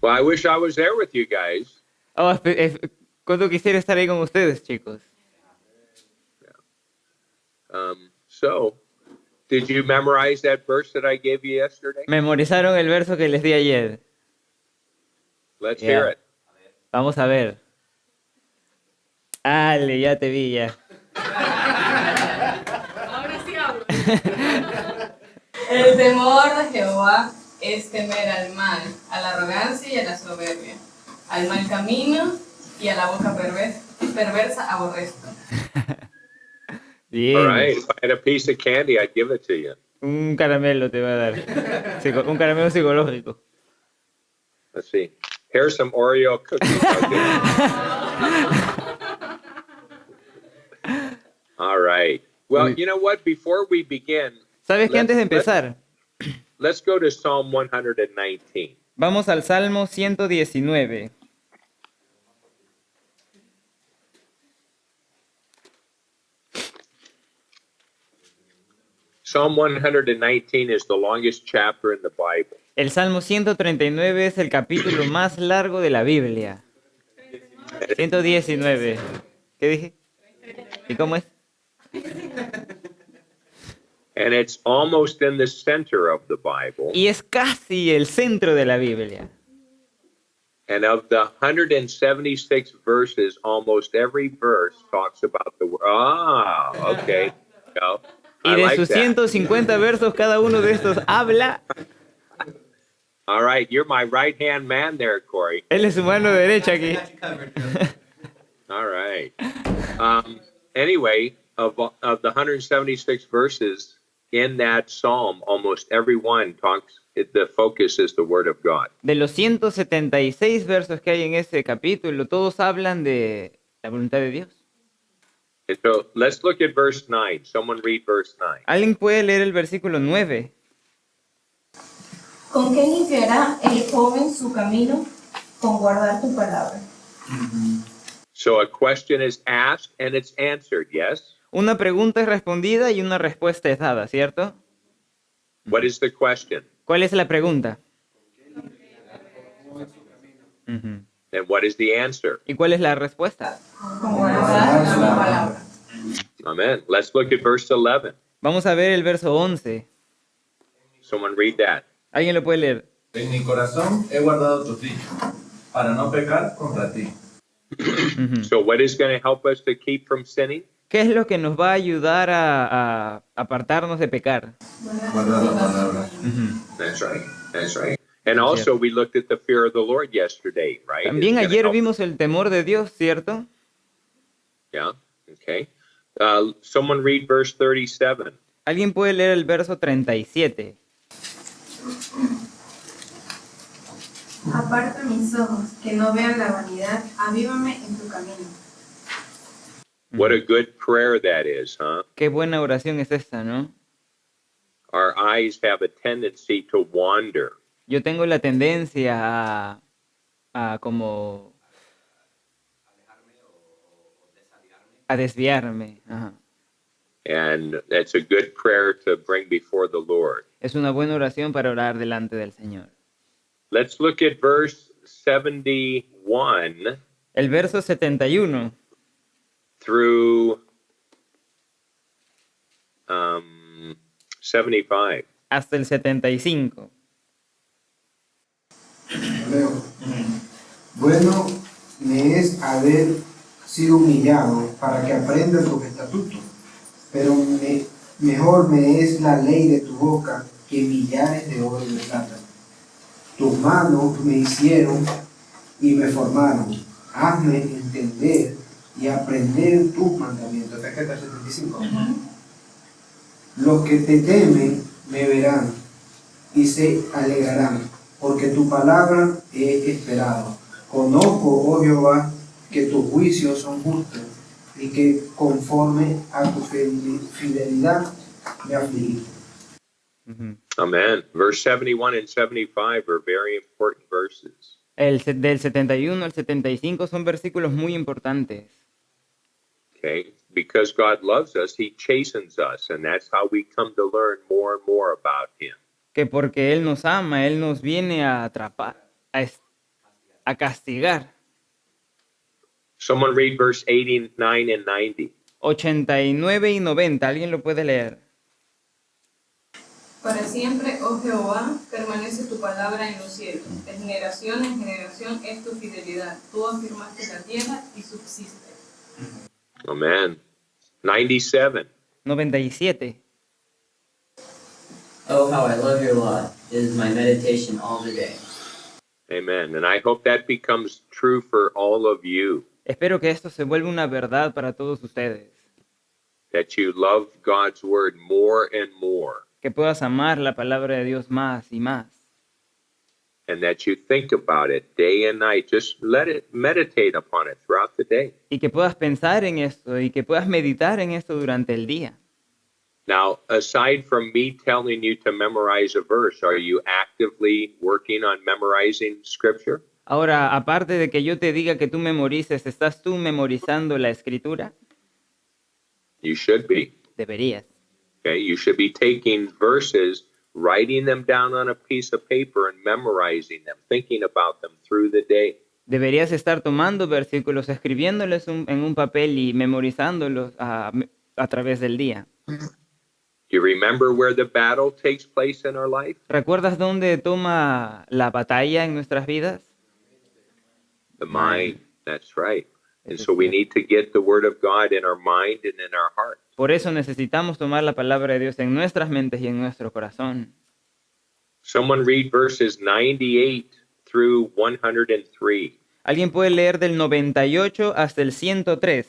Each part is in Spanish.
Well, I wish I was there with you guys. Oh, cuánto quisiera estar ahí con ustedes, chicos. So, did you memorize that verse that I gave you yesterday? Memorizaron el verso que les di ayer. Let's hear Ya. it. Vamos a ver. Ale, ya te vi ya. Ahora sí hablo. El temor de Jehová es temer al mal, a la arrogancia y a la soberbia, al mal camino y a la boca perversa aborrezco. Bien. All right. If I had a piece of candy, I'd give it to you. Un caramelo te va a dar. Un caramelo psicológico. Let's see. Here's some Oreo cookies. All right. Well, you know what? Before we begin, ¿Sabes qué? Antes de empezar, let's go to Psalm 119. vamos al Salmo 119. Psalm 119 is the longest chapter in the Bible. El Salmo 139 es el capítulo más largo de la Biblia. 119. ¿Qué dije? ¿Y cómo es? And it's almost in the center of the Bible. Y es casi el centro de la Biblia. And of the 176 verses, almost every verse talks about the word. Ah, okay. No, Y I de like sus that. 150 versos, cada uno de estos habla. All right, you're my right-hand man there, Corey. Él es su mano derecha aquí. All right. Anyway, of the 176 verses in that psalm, almost every one talks. The focus is the word of God. De los 176 versos que hay en ese capítulo, todos hablan de la voluntad de Dios. And so let's look at verse 9. Someone read verse 9. ¿Alguien puede leer el versículo 9? ¿Con qué limpiará el joven su camino? Con guardar tu palabra. So a question is asked and it's answered, yes? Una pregunta es respondida y una respuesta es dada, ¿cierto? What is the question? ¿Cuál es la pregunta? Ujú. And what is the answer? ¿Y cuál es la respuesta? Con guardar tu palabra. Amen. Let's look at verse 11. Vamos a ver el verso 11. Someone read that. ¿Alguien lo puede leer? En mi corazón he guardado tus dichos, para no pecar contra ti. Ujú. So what is going to help us to keep from sinning? ¿Qué es lo que nos va a ayudar a apartarnos de pecar? Guardar la palabra. That's right. That's right. And also we looked at the fear of the Lord yesterday, right? También It's gonna ayer help- vimos el temor de Dios, ¿cierto? Yeah. Okay. Someone read verse 37. ¿Alguien puede leer el verso 37? Aparta mis ojos, que no vean la vanidad. Avívame en tu camino. What a good prayer that is, huh? Qué buena oración es esta, ¿no? Our eyes have a tendency to wander. Yo tengo la tendencia a como a desviarme. Ajá. And that's a good prayer to bring before the Lord. Es una buena oración para orar delante del Señor. Let's look at verse 71 El verso 71 through 75. hasta el 75. Leo. Bueno me es haber sido humillado para que aprenda tus estatutos, pero mejor me es la ley de tu boca que millares de oro y de plata. Tus manos me hicieron y me formaron. Hazme entender y aprender tus mandamientos. Hasta acá está el 75. Los que te temen me verán y se alegrarán, porque tu palabra he esperado. Conozco, oh Jehová, que tus juicios son justos y que conforme a tu fidelidad me afligiste. Ujú. Amen. Verse 71 and 75 are very important verses. Del 71 al 75 son versículos muy importantes. Okay? Because God loves us, He chastens us, and that's how we come to learn more and more about Him. Que porque Él nos ama, Él nos viene a atrapar, a castigar. Someone read verse 89 and 90. 89 y 90, ¿alguien lo puede leer? Para siempre, oh Jehová, permanece tu palabra en los cielos. De generación en generación es tu fidelidad. Tú afirmaste la tierra y subsiste. Amen. 97. 97. Oh, how I love your law. It is my meditation all the day. Amen. And I hope that becomes true for all of you, Espero que esto se vuelva una verdad para todos ustedes. that you love God's word more and more, Que puedas amar la palabra de Dios más y más. and that you think about it day and night. Just let it meditate upon it throughout the day. Y que puedas pensar en esto y que puedas meditar en esto durante el día. Now, aside from me telling you to memorize a verse, are you actively working on memorizing scripture? Ahora, aparte de que yo te diga que tú memorices, ¿estás tú memorizando la escritura? You should be. Deberías. Okay, you should be taking verses, writing them down on a piece of paper and memorizing them, thinking about them through the day. Deberías estar tomando versículos, escribiéndoles en un papel y memorizándolos a través del día. You remember where the battle takes place in our life? ¿Recuerdas dónde toma la batalla en nuestras vidas? The mind. That's right. And so we need to get the word of God in our mind and in our heart. Por eso necesitamos tomar la palabra de Dios en nuestras mentes y en nuestro corazón. Someone read verses 98 through 103. ¿Alguien puede leer del 98 hasta el 103?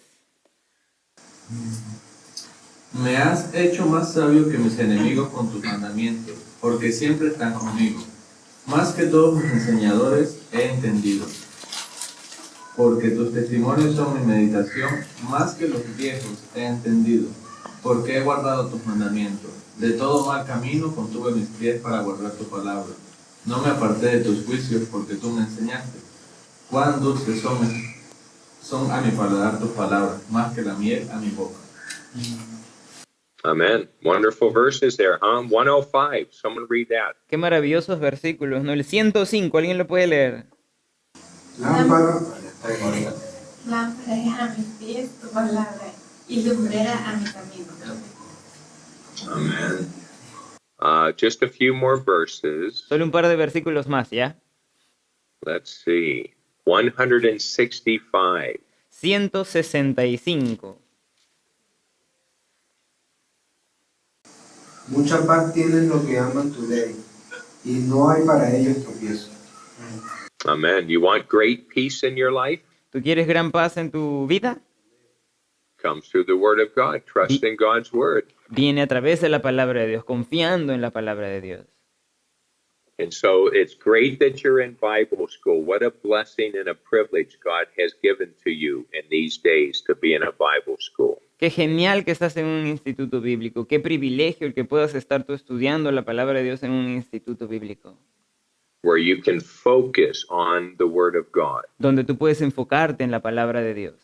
Me has hecho más sabio que mis enemigos con tus mandamientos, porque siempre están conmigo. Más que todos mis enseñadores he entendido, porque tus testimonios son mi meditación. Más que los viejos he entendido, porque he guardado tus mandamientos. De todo mal camino contuve mis pies para guardar tu palabra. No me aparté de tus juicios, porque tú me enseñaste. Cuán dulces son a mi paladar tus palabras, más que la miel a mi boca. Amen. Wonderful verses there, huh? 105. Someone read that. Qué maravillosos versículos, ¿no? El 105, ¿alguien lo puede leer? Lámpara. Lámpara es a mis pies tu palabra y lumbrera a mi camino. Amen. Just a few more verses. Solo un par de versículos más, ¿ya? Let's see. 165. 165. Mucha paz tienen los que aman tu ley, y no hay para ellos tropiezo. Amen. You want great peace in your life? ¿Tú quieres gran paz en tu vida? Comes through the word of God. Trust in God's word. Viene a través de la palabra de Dios, confiando en la palabra de Dios. And so it's great that you're in Bible school. What a blessing and a privilege God has given to you in these days to be in a Bible school. Qué genial que estás en un instituto bíblico. Qué privilegio el que puedas estar tú estudiando la palabra de Dios en un instituto bíblico. Where you can focus on the word of God Donde tú puedes enfocarte en la palabra de Dios.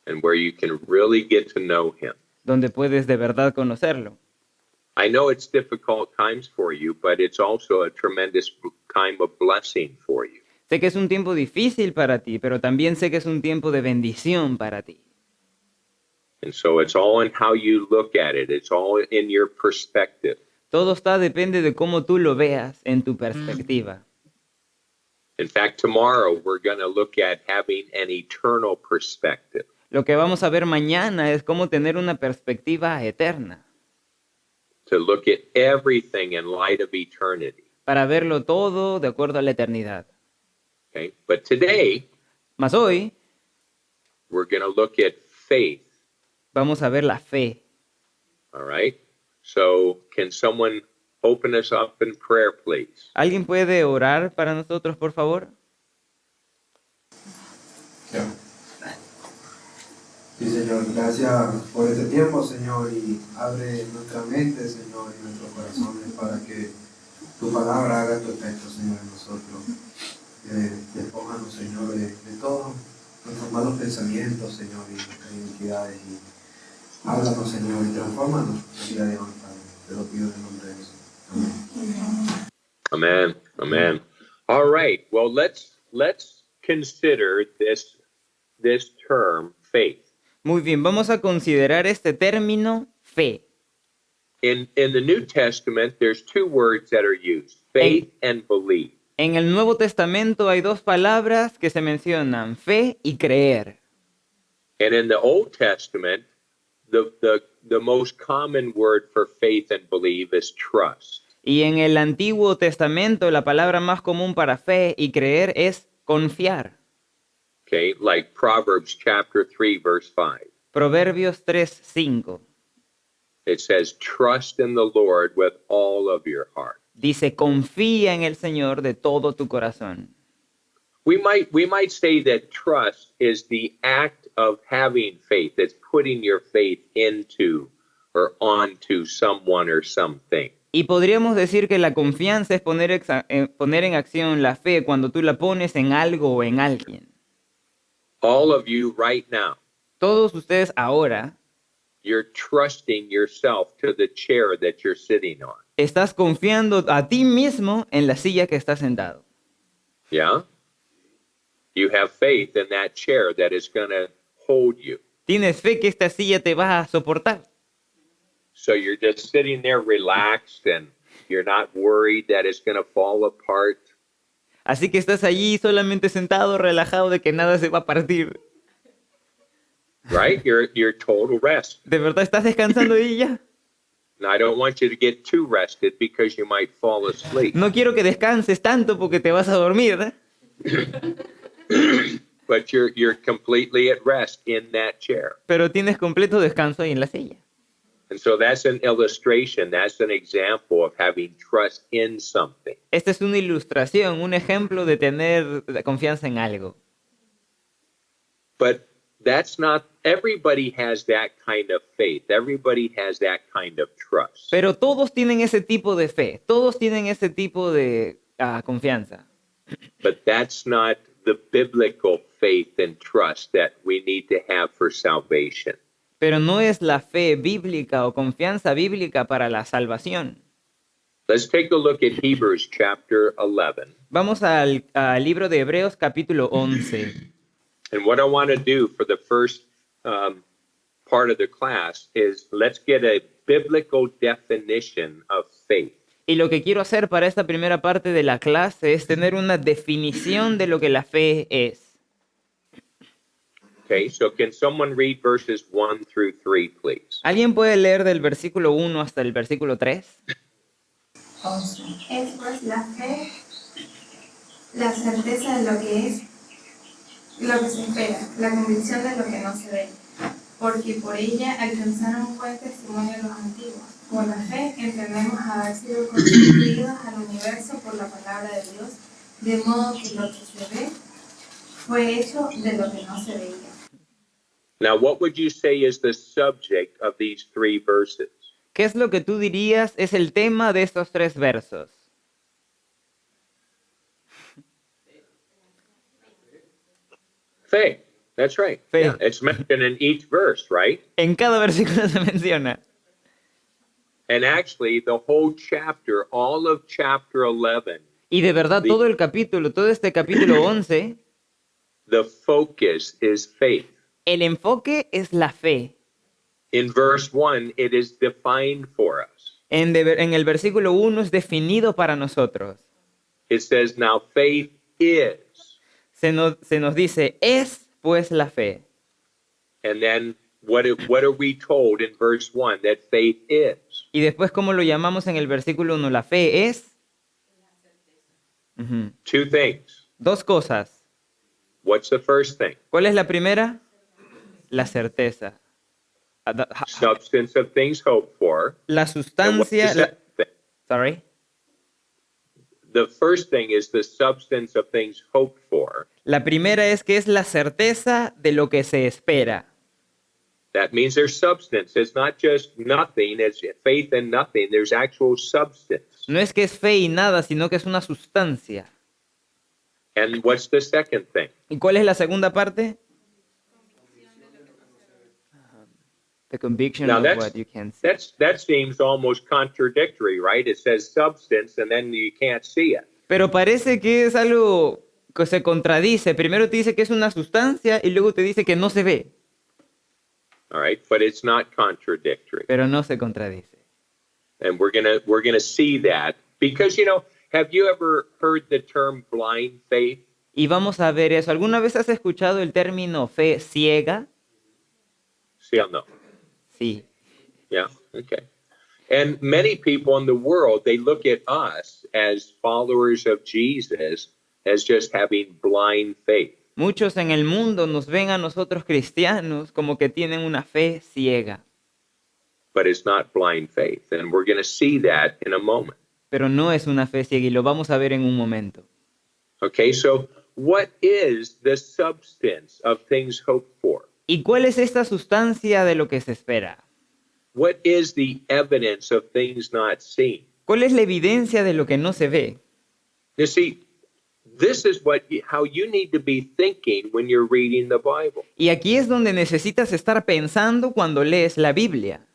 and where you can really get to know Him. Donde puedes de verdad conocerlo. I know it's difficult times for you, but it's also a tremendous time of blessing for you. Sé que es un tiempo difícil para ti, pero también sé que es un tiempo de bendición para ti. And so it's all in how you look at it. It's all in your perspective. Todo depende de cómo tú lo veas en tu perspectiva. In fact, tomorrow we're going to look at having an eternal perspective. Lo que vamos a ver mañana es cómo tener una perspectiva eterna. To look at everything in light of eternity. Para verlo todo de acuerdo a la eternidad. Okay? But today, Mas hoy we're going to look at faith. vamos a ver la fe. All right? So, can someone open us up in prayer, please? ¿Alguien puede orar para nosotros, por favor? Sí, Señor, gracias por este tiempo, Señor, y abre nuestra mente, Señor, y nuestros corazones para que tu palabra haga tu efecto, Señor, en nosotros. Despójanos, Señor, de todos nuestros malos pensamientos, Señor, y nuestras identidades, y háblanos, Señor, y transfórmanos el día de hoy, Padre. Te lo pido en el nombre de Jesús. Amén. Amen. Amen. All right. Well, let's consider this term faith. Muy bien, vamos a considerar este término fe. In the New Testament, there's two words that are used, faith and believe. En el Nuevo Testamento hay dos palabras que se mencionan, fe y creer. And in the Old Testament, the most common word for faith and believe is trust. Y en el Antiguo Testamento la palabra más común para fe y creer es confiar. Okay, like Proverbs chapter 3, verse 5. Proverbios 3:5 It says, trust in the Lord with all of your heart. dice, confía en el Señor de todo tu corazón. We might say that trust is the act of having faith. It's putting your faith into or onto someone or something. Y podríamos decir que la confianza es poner en acción la fe cuando tú la pones en algo o en alguien. All of you right now, Todos ustedes ahora you're trusting yourself to the chair that you're sitting on. estás confiando a ti mismo en la silla que estás sentado. Yeah? You have faith in that chair that is going to hold you. Tienes fe que esta silla te va a soportar. So you're just sitting there relaxed and you're not worried that it's going to fall apart. Así que estás allí solamente sentado, relajado de que nada se va a partir. Right? You're total rest. ¿De verdad estás descansando y ya? And I don't want you to get too rested because you might fall asleep. No quiero que descanses tanto porque te vas a dormir. But you're completely at rest in that chair. Pero tienes completo descanso ahí en la silla. And so that's an illustration, that's an example of having trust in something. Esta es una ilustración, un ejemplo de tener confianza en algo. But that's not, everybody has that kind of faith. Everybody has that kind of trust. Pero todos tienen ese tipo de fe, todos tienen ese tipo de confianza. But that's not the biblical faith and trust that we need to have for salvation. Pero no es la fe bíblica o confianza bíblica para la salvación. Let's take a look at Hebrews chapter 11. Vamos al libro de Hebreos capítulo 11. And what I want to do for the first part of the class is let's get a biblical definition of faith. Y lo que quiero hacer para esta primera parte de la clase es tener una definición de lo que la fe es. Okay, so can someone read verses 1 through 3, please? ¿Alguien puede leer del versículo 1 hasta el versículo 3? Es pues la fe, la certeza de lo que es, lo que se espera, la convicción de lo que no se ve, porque por ella alcanzaron buen testimonio los antiguos. Por la fe entendemos haber sido constituidos al universo por la palabra de Dios, de modo que lo que se ve fue hecho de lo que no se veía. Now, what would you say is the subject of these 3 verses? ¿Qué es lo que tú dirías es el tema de estos 3 versos? Faith. That's right. Faith. Yeah, it's mentioned in each verse, right? En cada versículo se menciona. And actually, the whole chapter, all of chapter 11, Y de verdad, todo el capítulo, todo este capítulo 11, the focus is faith. el enfoque es la fe. In verse 1, it is defined for us. En el versículo 1 es definido para nosotros. It says, now faith is. Se nos dice, es pues la fe. And then what are we told in verse 1? That faith is. Y después, ¿cómo lo llamamos en el versículo 1? La fe es... Ujú. 2 things. 2 cosas. What's the first thing? ¿Cuál es la primera? La certeza. Substance of things hoped for. La And what's the sustancia... second thing? Sorry. The first thing is the substance of things hoped for. La primera es que es la certeza de lo que se espera. That means there's substance. It's not just nothing. It's faith in nothing. There's actual substance. No es que es fe y nada, sino que es una sustancia. And what's the second thing? ¿Y cuál es la segunda parte? The conviction Now of that's- what you can see. That seems almost contradictory, right? It says substance and then you can't see it. Pero parece que es algo que se contradice. Primero te dice que es una sustancia y luego te dice que no se ve, All right, but it's not contradictory. pero no se contradice. And we're gonna see that because have you ever heard the term blind faith? Y vamos a ver eso. ¿Alguna vez has escuchado el término fe ciega? Sí o no? Sí. Yeah, okay. And many people in the world, they look at us as followers of Jesus as just having blind faith. Muchos en el mundo nos ven a nosotros cristianos como que tienen una fe ciega, But it's not blind faith. And we're going to see that in a moment. pero no es una fe ciega y lo vamos a ver en un momento. Okay, so what is the substance of things hoped for? ¿Y cuál es esta sustancia de lo que se espera? What is the evidence of things not seen? ¿Cuál es la evidencia de lo que no se ve? You see, this is how you need to be thinking when you're reading the Bible. Y aquí es donde necesitas estar pensando cuando lees la Biblia.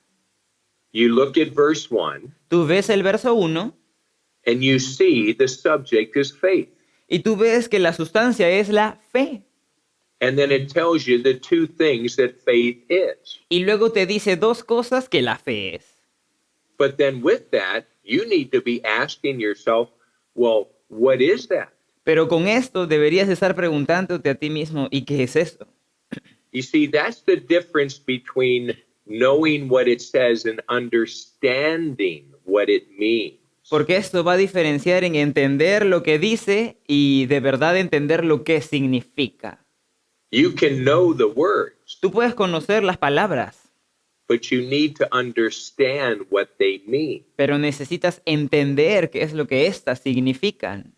You look at verse 1 Tú ves el verso 1 and you see the subject is faith. y tú ves que la sustancia es la fe. And then it tells you the two things that faith is. Y luego te dice dos cosas que la fe es. But then with that, you need to be asking yourself, well, what is that? Pero con esto deberías estar preguntándote a ti mismo, ¿y qué es esto? You see, that's the difference between knowing what it says and understanding what it means. Porque esto va a diferenciar en entender lo que dice y de verdad entender lo que significa. You can know the words, Tú puedes conocer las palabras, but you need to understand what they mean, pero necesitas entender qué es lo que éstas significan.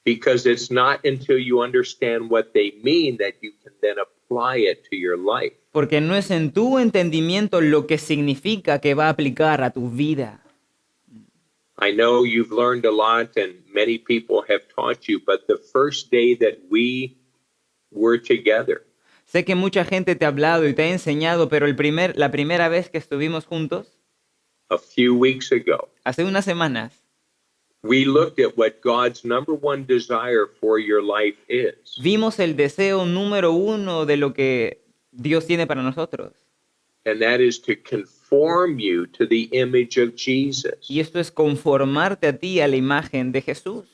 because it's not until you understand what they mean that you can then apply it to your life. Porque no es en tu entendimiento lo que significa que va a aplicar a tu vida. I know you've learned a lot and many people have taught you, but the first day that we were together, Sé que mucha gente te ha hablado y te ha enseñado, pero la primera vez que estuvimos juntos, a few weeks ago, hace unas semanas, we looked at what God's number one desire for your life is. vimos el deseo número uno de lo que Dios tiene para nosotros. And that is to conform you to the image of Jesus. Y esto es conformarte a ti a la imagen de Jesús.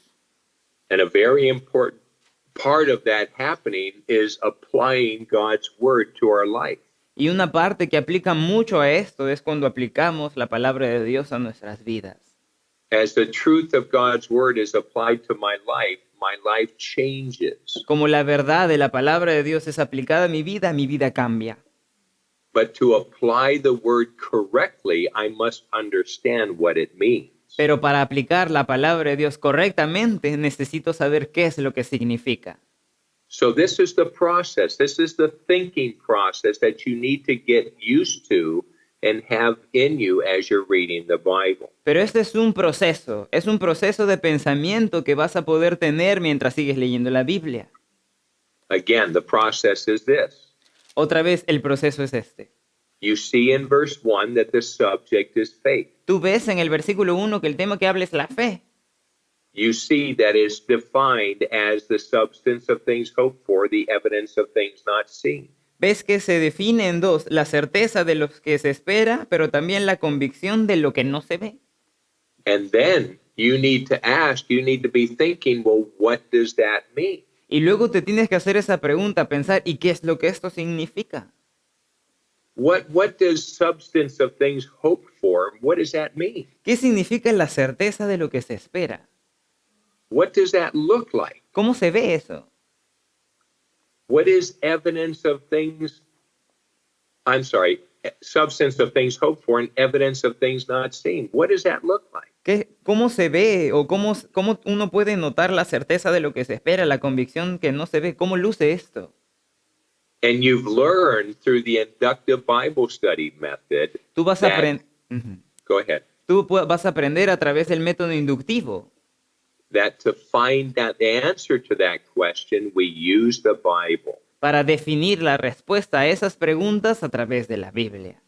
And a very important part of that happening is applying God's word to our life. Y una parte que aplica mucho a esto es cuando aplicamos la palabra de Dios a nuestras vidas. As the truth of God's word is applied to my life changes. Como la verdad de la palabra de Dios es aplicada a mi vida cambia. But to apply the word correctly, I must understand what it means. Pero para aplicar la palabra de Dios correctamente, necesito saber qué es lo que significa. So this is the process. This is the thinking process that you need to get used to and have in you as you're reading the Bible. Pero este es un proceso de pensamiento que vas a poder tener mientras sigues leyendo la Biblia. Again, the process is this. Otra vez, el proceso es este. You see in verse 1 that the subject is faith. Tú ves en el versículo 1 que el tema que habla es la fe. You see that it's defined as the substance of things hoped for, the evidence of things not seen. Ves que se define en dos, la certeza de lo que se espera, pero también la convicción de lo que no se ve. And then you need to be thinking, well, what does that mean? Y luego te tienes que hacer esa pregunta, pensar, ¿y qué es lo que esto significa? What does substance of things hoped for, what does that mean? ¿Qué significa la certeza de lo que se espera? What does that look like? ¿Cómo se ve eso? What is evidence of things? Substance of things hoped for and evidence of things not seen. What does that look like? ¿Cómo se ve o cómo uno puede notar la certeza de lo que se espera, la convicción que no se ve? ¿Cómo luce esto? And you've learned through the inductive Bible study method. Tú vas a Go ahead. Tú vas a aprender a través del método inductivo That to find out the answer to that question, we use the Bible. para definir la respuesta a esas preguntas a través de la Biblia.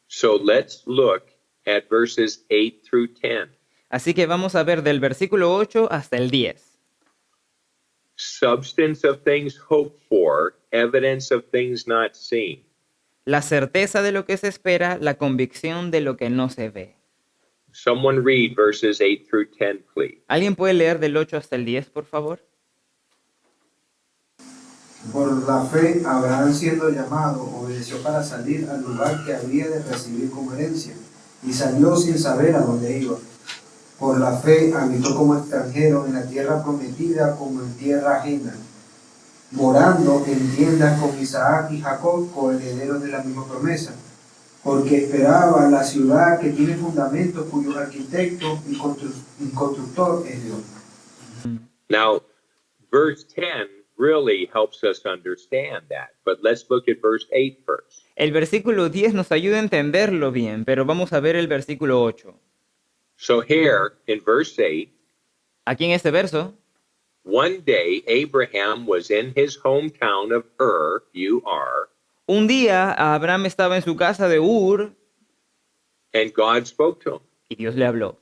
So let's look at verses 8 through 10. Así que vamos a ver del versículo 8 hasta el 10. substance of things hoped for, evidence of things not seen. La certeza de lo que se espera, la convicción de lo que no se ve. Someone read verses 8 through 10, please. ¿Alguien puede leer del 8 hasta el 10, por favor? Por la fe, Abraham, siendo llamado, obedeció para salir al lugar que había de recibir como herencia, y salió sin saber a dónde iba. Por la fe habitó como extranjero en la tierra prometida, como en tierra ajena, morando en tiendas con Isaac y Jacob, coherederos de la misma promesa, porque esperaba la ciudad que tiene fundamentos, cuyo arquitecto y constructor es Dios. Now, verse 10 really helps us understand that, but let's look at verse 8 first. El versículo 10 nos ayuda a entenderlo bien, pero vamos a ver el versículo 8. So here in verse 8, Aquí en este verso, one day Abraham was in his hometown of U-R, un día Abraham estaba en su casa de Ur and God spoke to him. y Dios le habló.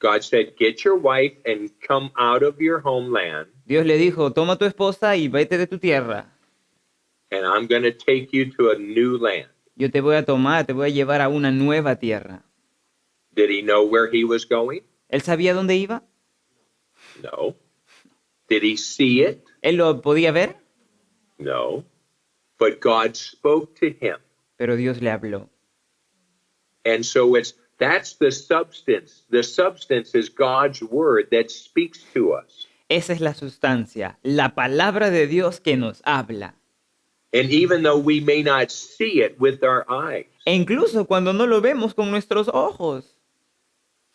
God said, get your wife and come out of your homeland, Dios le dijo, toma tu esposa y vete de tu tierra. and I'm going to take you to a new land. Yo te voy a tomar, te voy a llevar a una nueva tierra. Did he know where he was going? ¿Él sabía dónde iba? No. Did he see it? ¿Él lo podía ver? No. But God spoke to him. Pero Dios le habló. And so that's the substance. The substance is God's word that speaks to us. Esa es la sustancia, la palabra de Dios que nos habla. And even though we may not see it with our eyes, E incluso cuando no lo vemos con nuestros ojos,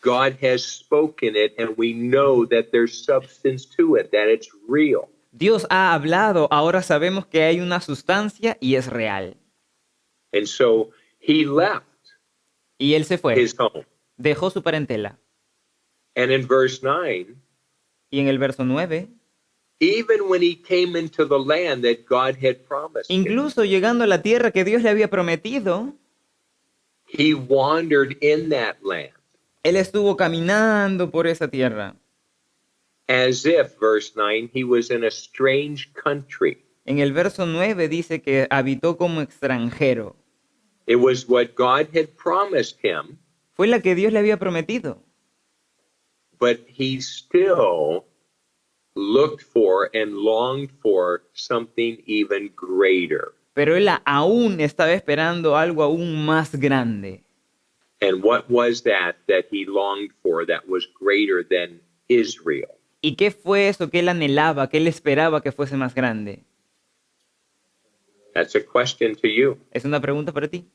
God has spoken it, and we know that there's substance to it, that it's real. Dios ha hablado, ahora sabemos que hay una sustancia y es real. And so he left Y él se fue, his home. dejó su parentela. And in verse 9, Y en el verso 9, even when he came into the land that God had promised him, incluso llegando a la tierra que Dios le había prometido, he wandered in that land él estuvo caminando por esa tierra. as if, verse 9, he was in a strange country. En el verso 9 dice que habitó como extranjero. It was what God had promised him, Fue la que Dios le había prometido. but he still looked for and longed for something even greater. Pero él aún estaba esperando algo aún más grande. And what was that he longed for that was greater than Israel? ¿Y qué fue eso que él anhelaba, que él esperaba que fuese más grande? That's a question to you. Es una pregunta para ti.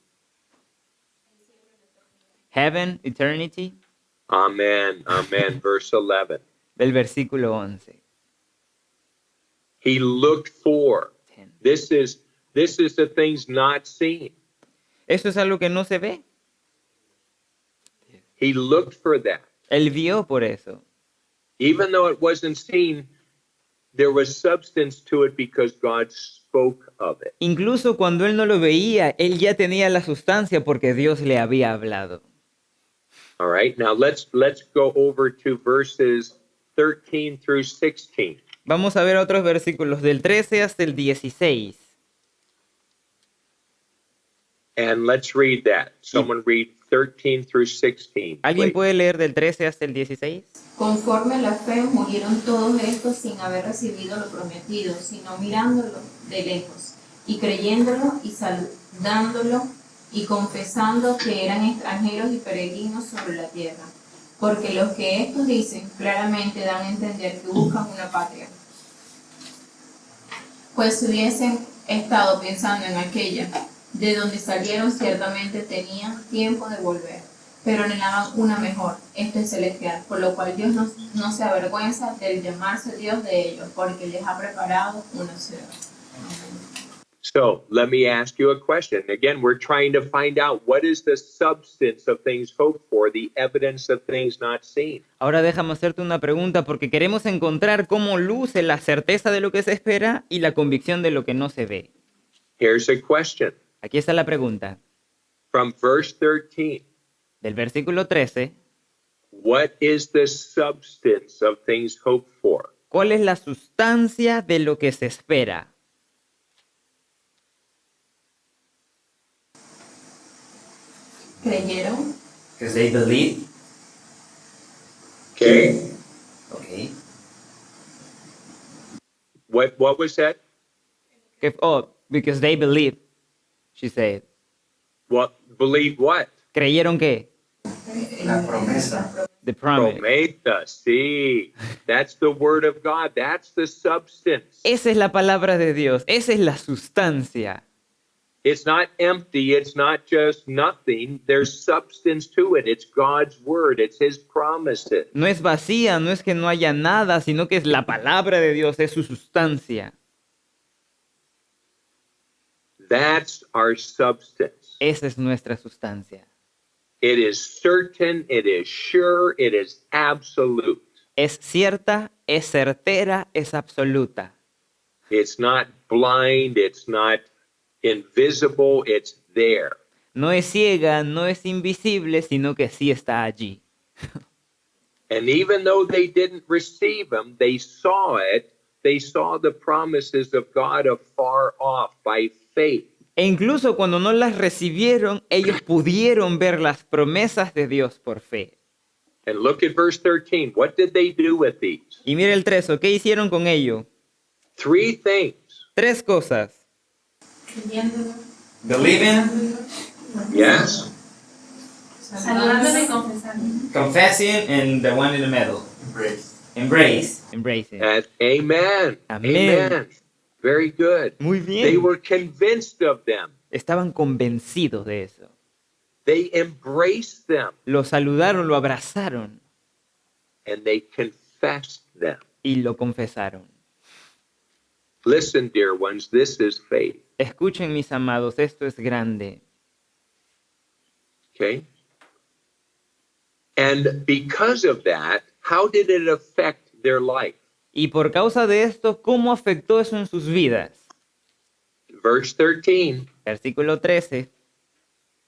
Heaven, eternity, Amen. Amen. Verse 11. del versículo 11. He looked for. 10. This is the things not seen. Eso es algo que no se ve. He looked for that. Él vio por eso. Even though it wasn't seen, there was substance to it because God spoke of it. Incluso cuando él no lo veía, él ya tenía la sustancia porque Dios le había hablado. All right. Now let's go over to verses 13 through 16. Vamos a ver otros versículos del 13 hasta el 16. And let's read that. Someone read 13 through 16. ¿Alguien please. puede leer del 13 hasta el 16? Conforme a la fe murieron todos estos sin haber recibido lo prometido, sino mirándolo de lejos, y creyéndolo y saludándolo, y confesando que eran extranjeros y peregrinos sobre la tierra. Porque los que estos dicen claramente dan a entender que buscan una patria. Pues si hubiesen estado pensando en aquella de donde salieron, ciertamente tenían tiempo de volver, pero anhelaban una mejor, esto es celestial, por lo cual Dios no se avergüenza del llamarse Dios de ellos, porque les ha preparado una ciudad. So let me ask you a question. Again, we're trying to find out what is the substance of things hoped for, the evidence of things not seen. Ahora déjame hacerte una pregunta porque queremos encontrar cómo luce la certeza de lo que se espera y la convicción de lo que no se ve. Here's a question. Aquí está la pregunta. From verse 13, Del versículo 13, what is the substance of things hoped for? ¿Cuál es la sustancia de lo que se espera? Creyeron, Because they believe. Okay. Okay. What was that? Oh, because they believe, she said. What believe what? ¿Creyeron qué? La promesa. The promise. Promesa. See, that's the word of God. That's the substance. Esa es la palabra de Dios. Esa es la sustancia. It's not empty. It's not just nothing. There's substance to it. It's God's word. It's His promises. No es vacía, no es que no haya nada, sino que es la palabra de Dios, es su sustancia. That's our substance. Esa es nuestra sustancia. It is certain. It is sure. It is absolute. Es cierta, es certera, es absoluta. It's not blind. It's not invisible. It's there. No es ciega, no es invisible, sino que sí está allí. And even though they didn't receive Him, they saw it. They saw the promises of God afar off by faith. E incluso cuando no las recibieron, ellos pudieron ver las promesas de Dios por fe. And look at verse 13. What did they do with these? Y mira el 3, ¿qué hicieron con ello? 3 things. 3 cosas. creyéndolo, Believing, Yes. saludándolo y confesando. confessing, and the one in the middle. Embrace. Embrace. Embrace it. And amen. Amén. Very good. Muy They bien. were convinced of them. Estaban convencidos de eso. They embraced them Lo saludaron, lo abrazaron and they confessed them. y lo confesaron. Listen, dear ones, this is faith. Escuchen, mis amados, esto es grande. Okay? And because of that, how did it affect their life? Y por causa de esto, ¿cómo afectó eso en sus vidas? Verse 13, Versículo 13.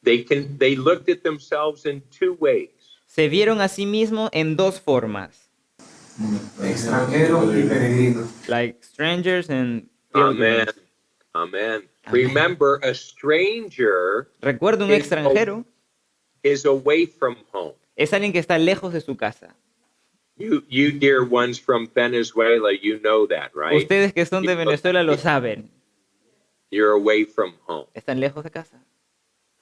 they looked at themselves in 2 ways. Se vieron a sí mismos en 2 formas. Extranjeros y peregrinos. Like strangers and Amen. pilgrims. Amen. Amen. Remember, a stranger Recuerda, un extranjero is away from home. es alguien que está lejos de su casa. You dear ones from Venezuela, you know that, right? Ustedes que son de Venezuela lo saben. You're away from home. Están lejos de casa.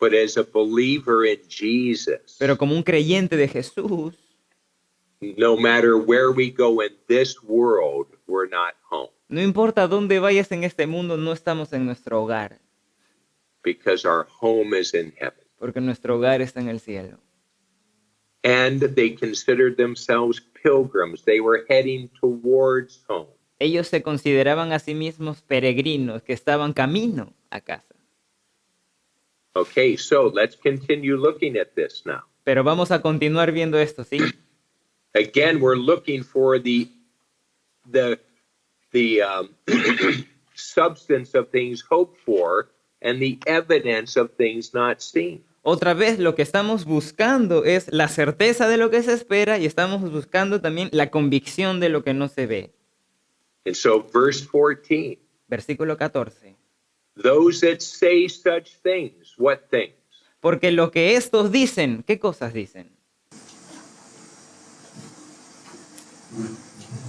But as a believer in Jesus, Pero como un creyente de Jesús, no matter where we go in this world, we're not home no importa dónde vayas en este mundo, no estamos en nuestro hogar, because our home is in heaven. porque nuestro hogar está en el cielo. And they considered themselves pilgrims. They were heading towards home. Ellos se consideraban a sí mismos peregrinos que estaban camino a casa. Okay, so let's continue looking at this now. Pero vamos a continuar viendo esto, ¿sí? Again, we're looking for the substance of things hoped for and the evidence of things not seen. Otra vez lo que estamos buscando es la certeza de lo que se espera y estamos buscando también la convicción de lo que no se ve. And so verse 14, Versículo 14. those that say such things, what things? Porque lo que estos dicen, ¿qué cosas dicen?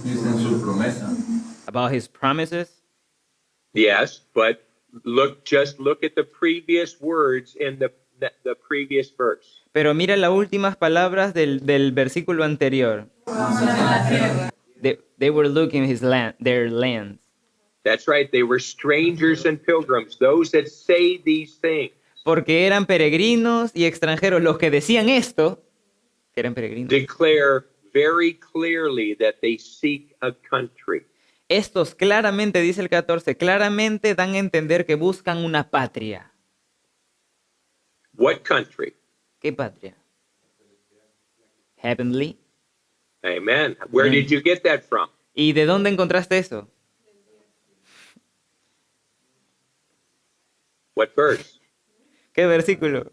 Dicen su promesa. About his promises. Yes, but just look at the previous words in the previous verse. Pero mira las últimas palabras del versículo anterior. They were looking their lands. That's right, they were strangers and pilgrims, those that say these things. Porque eran peregrinos y extranjeros. Los que decían esto, que eran peregrinos, Declare very clearly that they seek a country. estos claramente, dice el 14, claramente dan a entender que buscan una patria. What country? ¿Qué patria? Heavenly. Amen. Where did you get that from? ¿Y de dónde encontraste eso? What verse? ¿Qué versículo?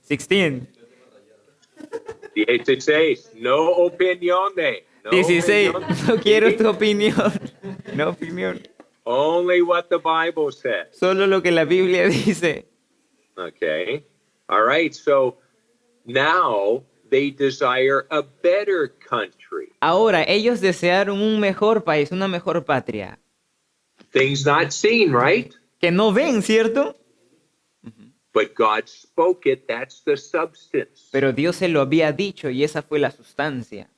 16. 16. No opinione. No 16. opinion. No quiero tu opinión. No opinión. Only what the Bible says. Solo lo que la Biblia dice. Okay. All right. So now they desire a better country. Ahora, ellos desearon un mejor país, una mejor patria. Things not seen, right? Que no ven, ¿cierto? But God spoke it. That's the substance. Pero Dios se lo había dicho y esa fue la sustancia.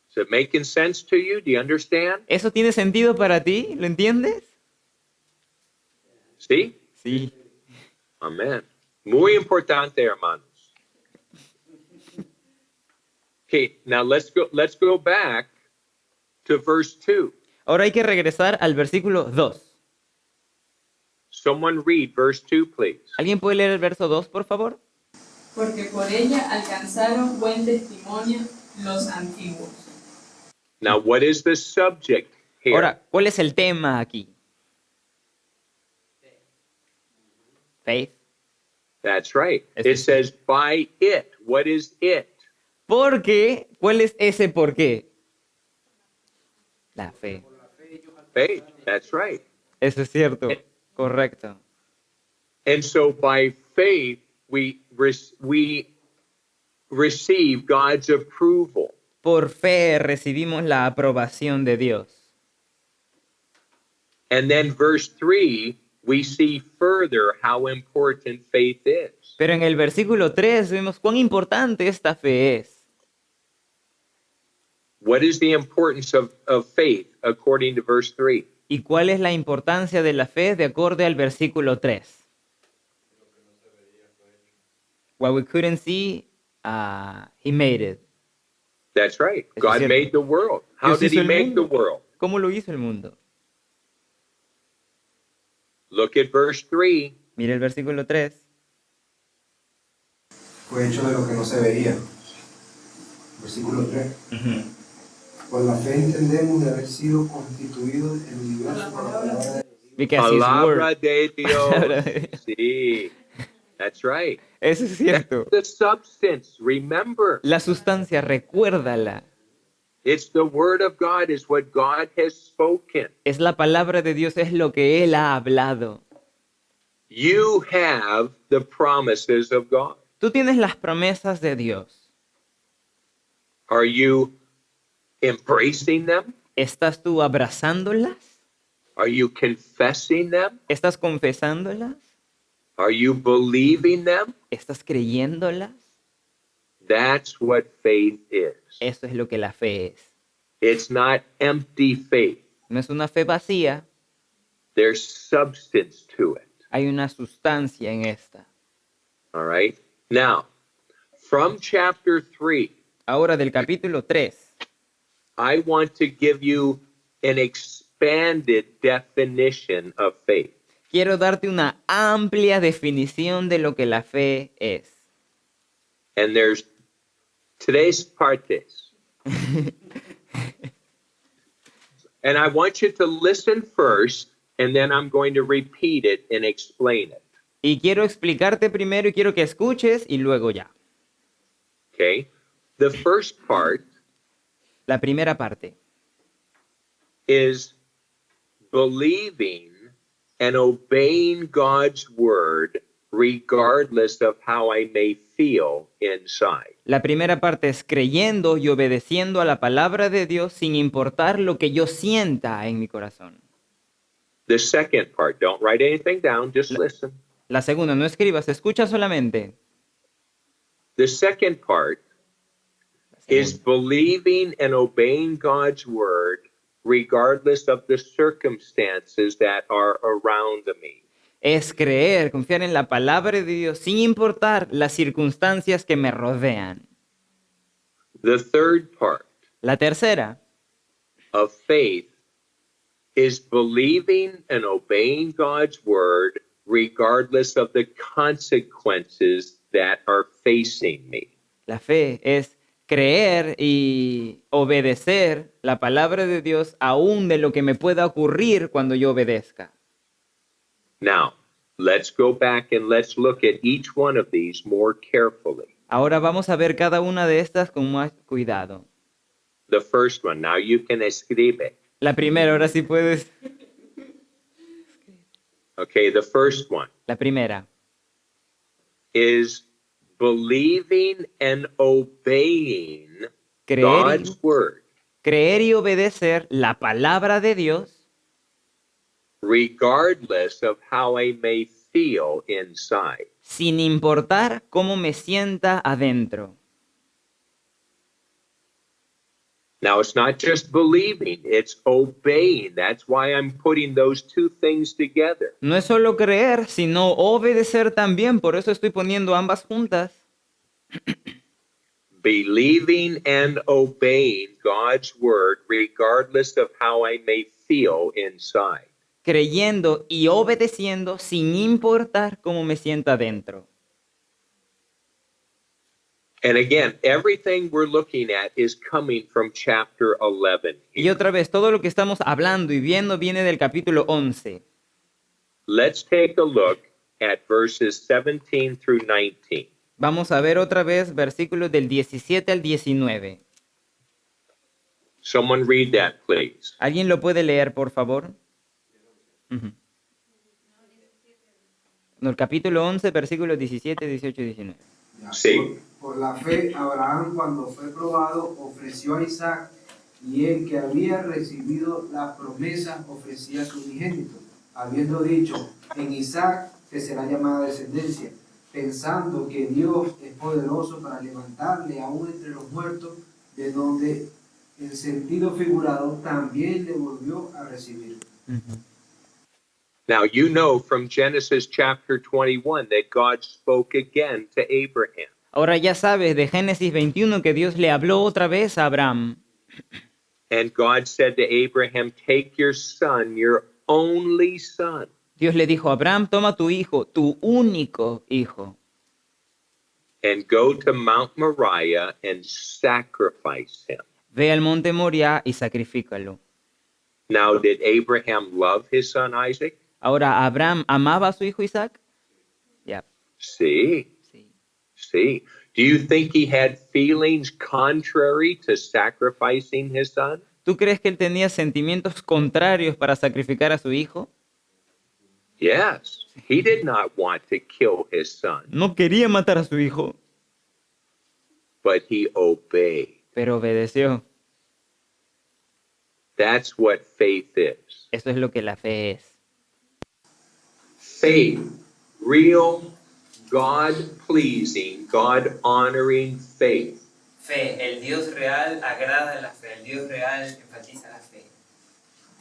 Is it making sense to you? Do you understand? ¿Eso tiene sentido para ti? ¿Lo entiendes? See? Sí. Amen. Muy importante, hermanos. Okay, now let's go back to verse 2. Ahora hay que regresar al versículo 2. Someone read verse 2, please. ¿Alguien puede leer el verso 2, por favor? Porque por ella alcanzaron buen testimonio los antiguos. Now, what is the subject here? Ahora, ¿cuál es el tema aquí? Faith. That's right. Eso It sí. says by it. What is it? Porque, ¿cuál es ese por qué? La fe. Faith. That's right. Eso es cierto. Correcto. And so by faith, we receive God's approval. Por fe recibimos la aprobación de Dios. And then verse 3, we see further how important faith is. Pero en el versículo 3 vemos cuán importante esta fe es. What is the importance of faith according to verse 3? ¿Y cuál es la importancia de la fe de acuerdo al versículo 3? What we couldn't see, he made it. That's right. Eso es God cierto. made the world. How Dios did hizo he el make the mundo. world? ¿Cómo lo hizo el mundo? Look at verse 3. Mira el versículo 3. Fue hecho de lo que no se veía. Versículo 3. Por la fe entendemos de haber sido constituido el universo por la palabra de Dios. Because his Palabra word. de Palabra de Dios. Sí. That's right. Eso es cierto. The substance, remember, La sustancia, recuérdala. it's the word of God, is what God has spoken. Es la palabra de Dios, es lo que Él ha hablado. You have the promises of God. Tú tienes las promesas de Dios. Are you embracing them? ¿Estás tú abrazándolas? Are you confessing them? ¿Estás confesándolas? Are you believing them? ¿Estás creyéndolas? That's what faith is. Eso es lo que la fe es. It's not empty faith. No es una fe vacía, There's substance to it. hay una sustancia en esta. All right. Now, from chapter 3, Ahora del capítulo 3, I want to give you an expanded definition of faith. quiero darte una amplia definición de lo que la fe es. And there's today's partes. And I want you to listen first, and then I'm going to repeat it and explain it. Y quiero explicarte primero y quiero que escuches y luego ya. Okay? The first part La primera parte is believing and obeying God's word regardless of how I may feel inside. La primera parte es creyendo y obedeciendo a la palabra de Dios sin importar lo que yo sienta en mi corazón. The second part, don't write anything down, just listen. La segunda, no escribas, escucha solamente. The second part La is segunda. believing and obeying God's word regardless of the circumstances that are around me. Es creer, confiar en la palabra de Dios sin importar las circunstancias que me rodean. The third part La tercera of faith is believing and obeying God's word regardless of the consequences that are facing me. La fe es creer y obedecer la palabra de Dios aún de lo que me pueda ocurrir cuando yo obedezca. Now, let's go back and let's look at each one of these more carefully. Ahora vamos a ver cada una de estas con más cuidado. The first one. Now you can escribe. La primera, ahora sí puedes. Okay, the first one La primera. is believing and obeying Creer God's word, creer y obedecer la palabra de Dios, regardless of how I may feel inside. sin importar cómo me sienta adentro. Now, it's not just believing, it's obeying. That's why I'm putting those two things together. No es solo creer, sino obedecer también. Por eso estoy poniendo ambas juntas. Believing and obeying God's word, regardless of how I may feel inside. Creyendo y obedeciendo sin importar cómo me sienta adentro. And again, everything we're looking at is coming from chapter 11. Y otra vez, todo lo que estamos hablando y viendo viene del capítulo 11. Let's take a look at verses 17 through 19. Vamos a ver otra vez versículos del 17 al 19. Someone read that, please. ¿Alguien lo puede leer, por favor? Ujú. No, el capítulo 11, versículos 17, 18 y 19. Ya, Sí. Por la fe, Abraham, cuando fue probado, ofreció a Isaac, y el que había recibido la promesa ofrecía a su unigénito, habiendo dicho: en Isaac te será llamada descendencia, pensando que Dios es poderoso para levantarle aún entre los muertos, de donde, en sentido figurado, también le volvió a recibir. Ujú. Now, you know from Genesis chapter 21 that God spoke again to Abraham. Ahora ya sabes de Génesis 21 que Dios le habló otra vez a Abraham. And God said to Abraham, take your son, your only son, Dios le dijo a Abraham, toma tu hijo, tu único hijo, and go to Mount Moriah and sacrifice him. ve al monte Moriah y sacrifícalo. Now, did Abraham love his son Isaac? Ahora, ¿Abraham amaba a su hijo Isaac? Ya, See, sí. see. Do you think he had feelings contrary to sacrificing his son? ¿Tú crees que él tenía sentimientos contrarios para sacrificar a su hijo? Yes. He did not want to kill his son, No quería matar a su hijo, but he obeyed. pero obedeció. That's what faith is. Eso es lo que la fe es. Faith, real, God-pleasing, God-honoring faith, Fe, el Dios real agrada la fe, el Dios real enfatiza la fe.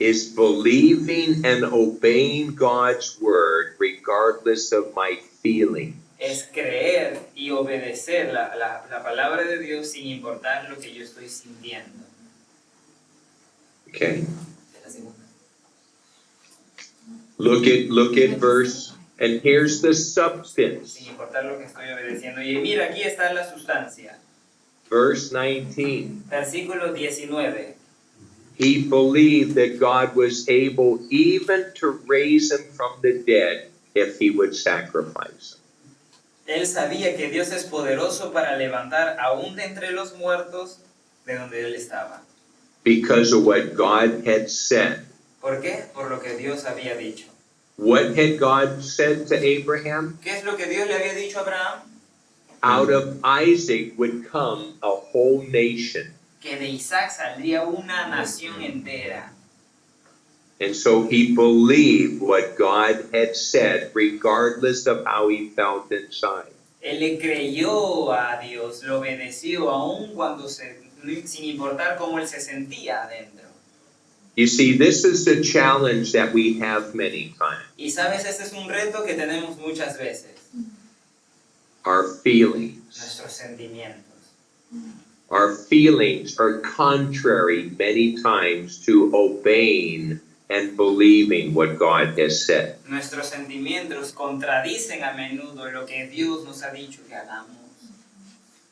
is believing and obeying God's word regardless of my feeling. Es creer y obedecer la palabra de Dios sin importar lo que yo estoy sintiendo. Okay. Es la segunda. Look at verse, and here's the substance. Sin importar lo que estoy obedeciendo. Y mira, aquí está la sustancia. Verse 19. Versículo 19. He believed that God was able even to raise him from the dead if he would sacrifice. Él sabía que Dios es poderoso para levantar aún de entre los muertos de donde él estaba. Because of what God had said. ¿Por qué? Por lo que Dios había dicho. What had God said to Abraham? ¿Qué es lo que Dios le había dicho a Abraham? Out of Isaac would come a whole nation. Que de Isaac saldría una nación entera. And so he believed what God had said, regardless of how he felt inside. Él le creyó a Dios, lo obedeció aún cuando sin importar cómo él se sentía adentro. You see, this is the challenge that we have many times. Y sabes, este es un reto que tenemos muchas veces. Our feelings. Nuestros sentimientos. Our feelings are contrary many times to obeying and believing what God has said. Nuestros sentimientos contradicen a menudo lo que Dios nos ha dicho que hagamos.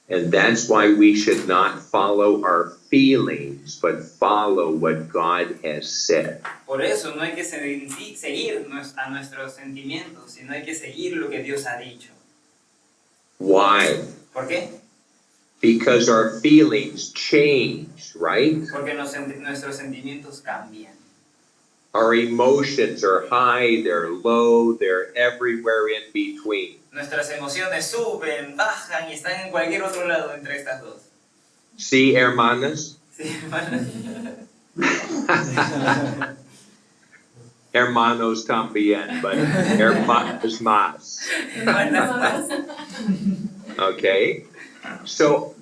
And that's why we should not follow our feelings, but follow what God has said. Por eso no hay que seguir a nuestros sentimientos, sino hay que seguir lo que Dios ha dicho. Why? ¿Por qué? Because our feelings change, right? Porque nuestros sentimientos cambian. Our emotions are high, they're low, they're everywhere in between. Nuestras emociones suben, bajan y están en cualquier otro lado entre estas dos. See, hermanas? Sí, hermanos. Hermanos también, but hermanos más. Hermanas. Okay? So,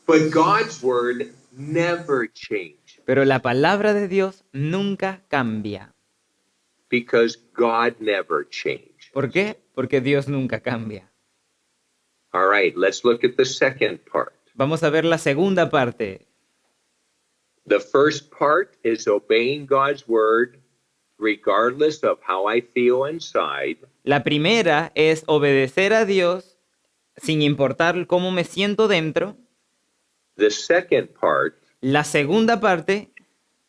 but God's word never changes Pero la palabra de Dios nunca cambia. because God never changed. ¿Por qué? Porque Dios nunca cambia. All right, let's look at the second part. Vamos a ver la segunda parte. The first part is obeying God's word regardless of how I feel inside. La primera es obedecer a Dios sin importar cómo me siento dentro. The second part La segunda parte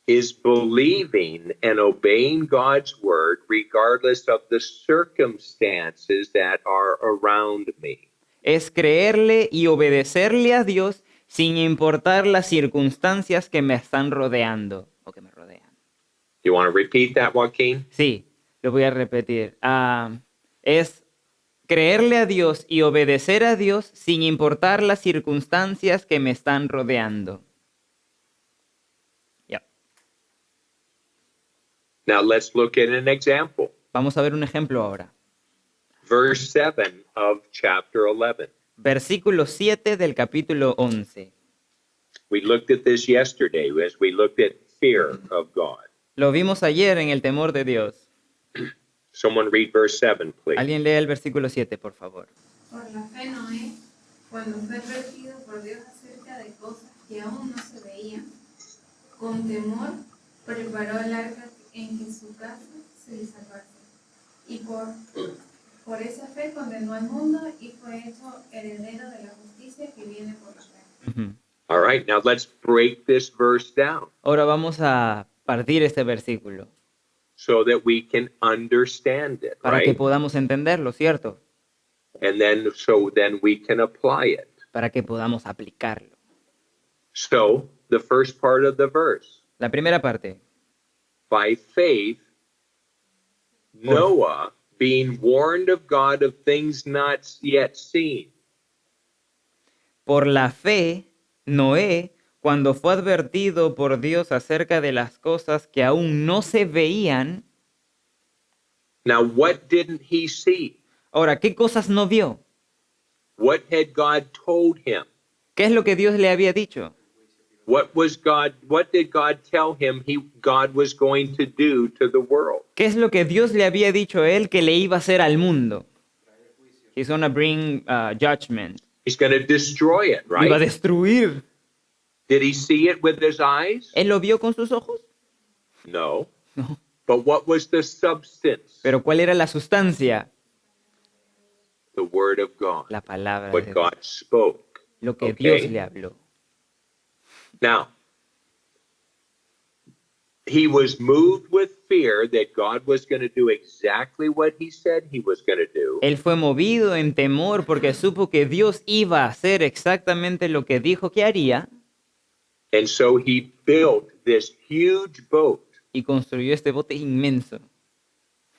is believing and obeying God's word regardless of the circumstances that are around me. es creerle y obedecerle a Dios sin importar las circunstancias que me están rodeando o que me rodean. You want to repeat that, Joaquin? Sí, lo voy a repetir. Es creerle a Dios y obedecer a Dios sin importar las circunstancias que me están rodeando. Ya. Now let's look at an example. Vamos a ver un ejemplo ahora. Verse 7 of chapter 11. Versículo 7 del capítulo 11. We looked at this yesterday as we looked at fear of God. Lo vimos ayer en el temor de Dios. Someone read verse 7, please. Alguien lea el versículo 7, por favor. Por la fe Noé, cuando fue advertido por Dios acerca de cosas que aún no se veían, con temor preparó el arca en que su casa se salvase. Y por esa fe condenó al mundo y fue hecho heredero de la justicia que viene por la fe. Ujú. All right, now let's break this verse down Ahora vamos a partir este versículo so that we can understand it, para que right? podamos entenderlo, ¿cierto? And then we can apply it. Para que podamos aplicarlo. So, the first part of the verse, La primera parte. by faith, Noah, being warned of God of things not yet seen. Por la fe, Noé, cuando fue advertido por Dios acerca de las cosas que aún no se veían. Now, what didn't he see? Ahora, ¿qué cosas no vio? What had God told him? ¿Qué es lo que Dios le había dicho? What did God tell him God was going to do to the world? ¿Qué es lo que Dios le había dicho a él que le iba a hacer al mundo? He's gonna bring judgment. He's going to destroy it, Iba a right? destruir. Did he see it with his eyes? ¿Él lo vio con sus ojos? No. No. But what was the substance? Pero ¿cuál era la sustancia? The word of God. La palabra de What Dios. God spoke. Lo que Okay. Dios le habló. Now, he was moved with fear that God was going to do exactly what he said he was going to do. Él fue movido en temor porque supo que Dios iba a hacer exactamente lo que dijo que haría And so he built this huge boat. y construyó este bote inmenso.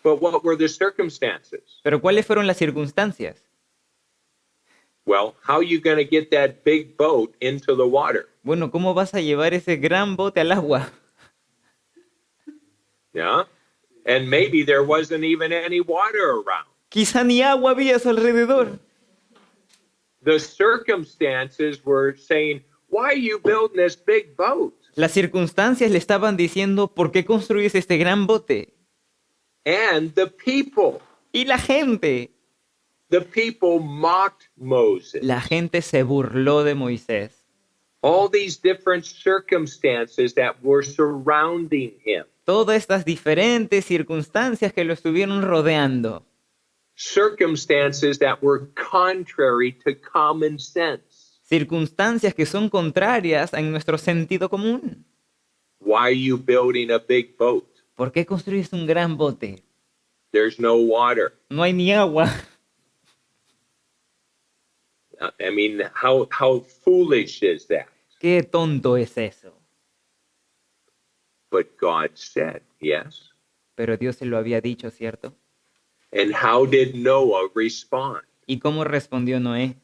But what were the circumstances? Pero ¿cuáles fueron las circunstancias? Well, how are you going to get that big boat into the water? Bueno, ¿cómo vas a llevar ese gran bote al agua? Yeah? And maybe there wasn't even any water around. Quizá ni agua había a su alrededor. The circumstances were saying, why are you building this big boat? Las circunstancias le estaban diciendo, ¿por qué construyes este gran bote? And the people The people mocked Moses. La gente se burló de Moisés. All these different circumstances that were surrounding him. Todas estas diferentes circunstancias que lo estuvieron rodeando. Circumstances that were contrary to common sense. Circunstancias que son contrarias en nuestro sentido común. Why are you building a big boat? ¿Por qué construyes un gran bote? There's no water. No hay ni agua. I mean, how foolish is that? Qué tonto es eso. But God said, yes. Pero Dios se lo había dicho, ¿cierto? And how did Noah respond? ¿Y cómo respondió Noé?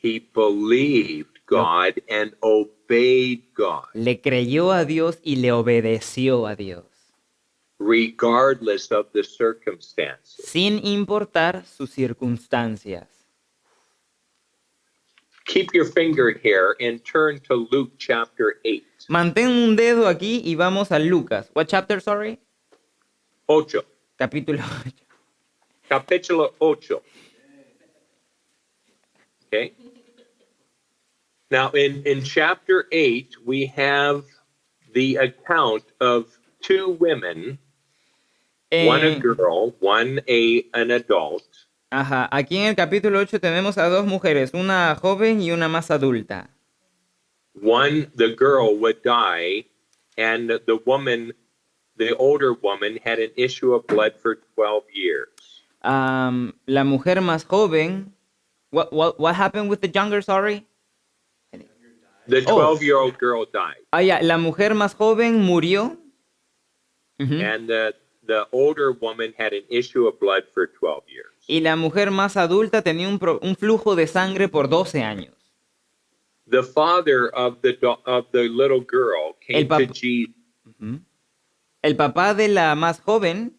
He believed God and obeyed God, Le creyó a Dios y le obedeció a Dios, regardless of the circumstances. sin importar sus circunstancias. Keep your finger here and turn to Luke chapter 8. Mantén un dedo aquí y vamos a Lucas. What chapter, sorry? 8. Capítulo 8. Capítulo 8. Okay. Now, in chapter 8, we have the account of two women, one a Eh, girl, one an adult, Ajá, aquí en el capítulo 8 tenemos a dos mujeres, una joven y una más adulta. one, the girl would die, and the woman, the older woman, had an issue of blood for 12 years. La mujer más joven, what happened with the younger, sorry? The Oh. 12-year-old girl died, Ya, la mujer más joven murió. Ujú. and the older woman had an issue of blood for 12 years. Y la mujer más adulta tenía un flujo de sangre por 12 años. The father of the little girl came El to pap- Jesus. Ujú. El papá de la más joven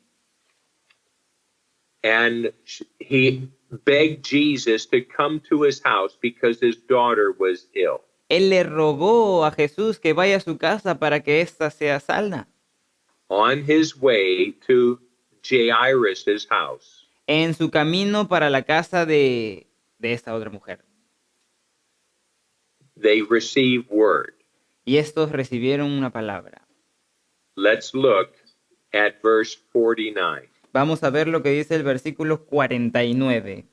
And he begged Jesus to come to his house because his daughter was ill. él le rogó a Jesús que vaya a su casa para que ésta sea sana. On his way to Jairus' house, En su camino para la casa de esta otra mujer. they received word. Y estos recibieron una palabra. Let's look at verse 49. Vamos a ver lo que dice el versículo 49.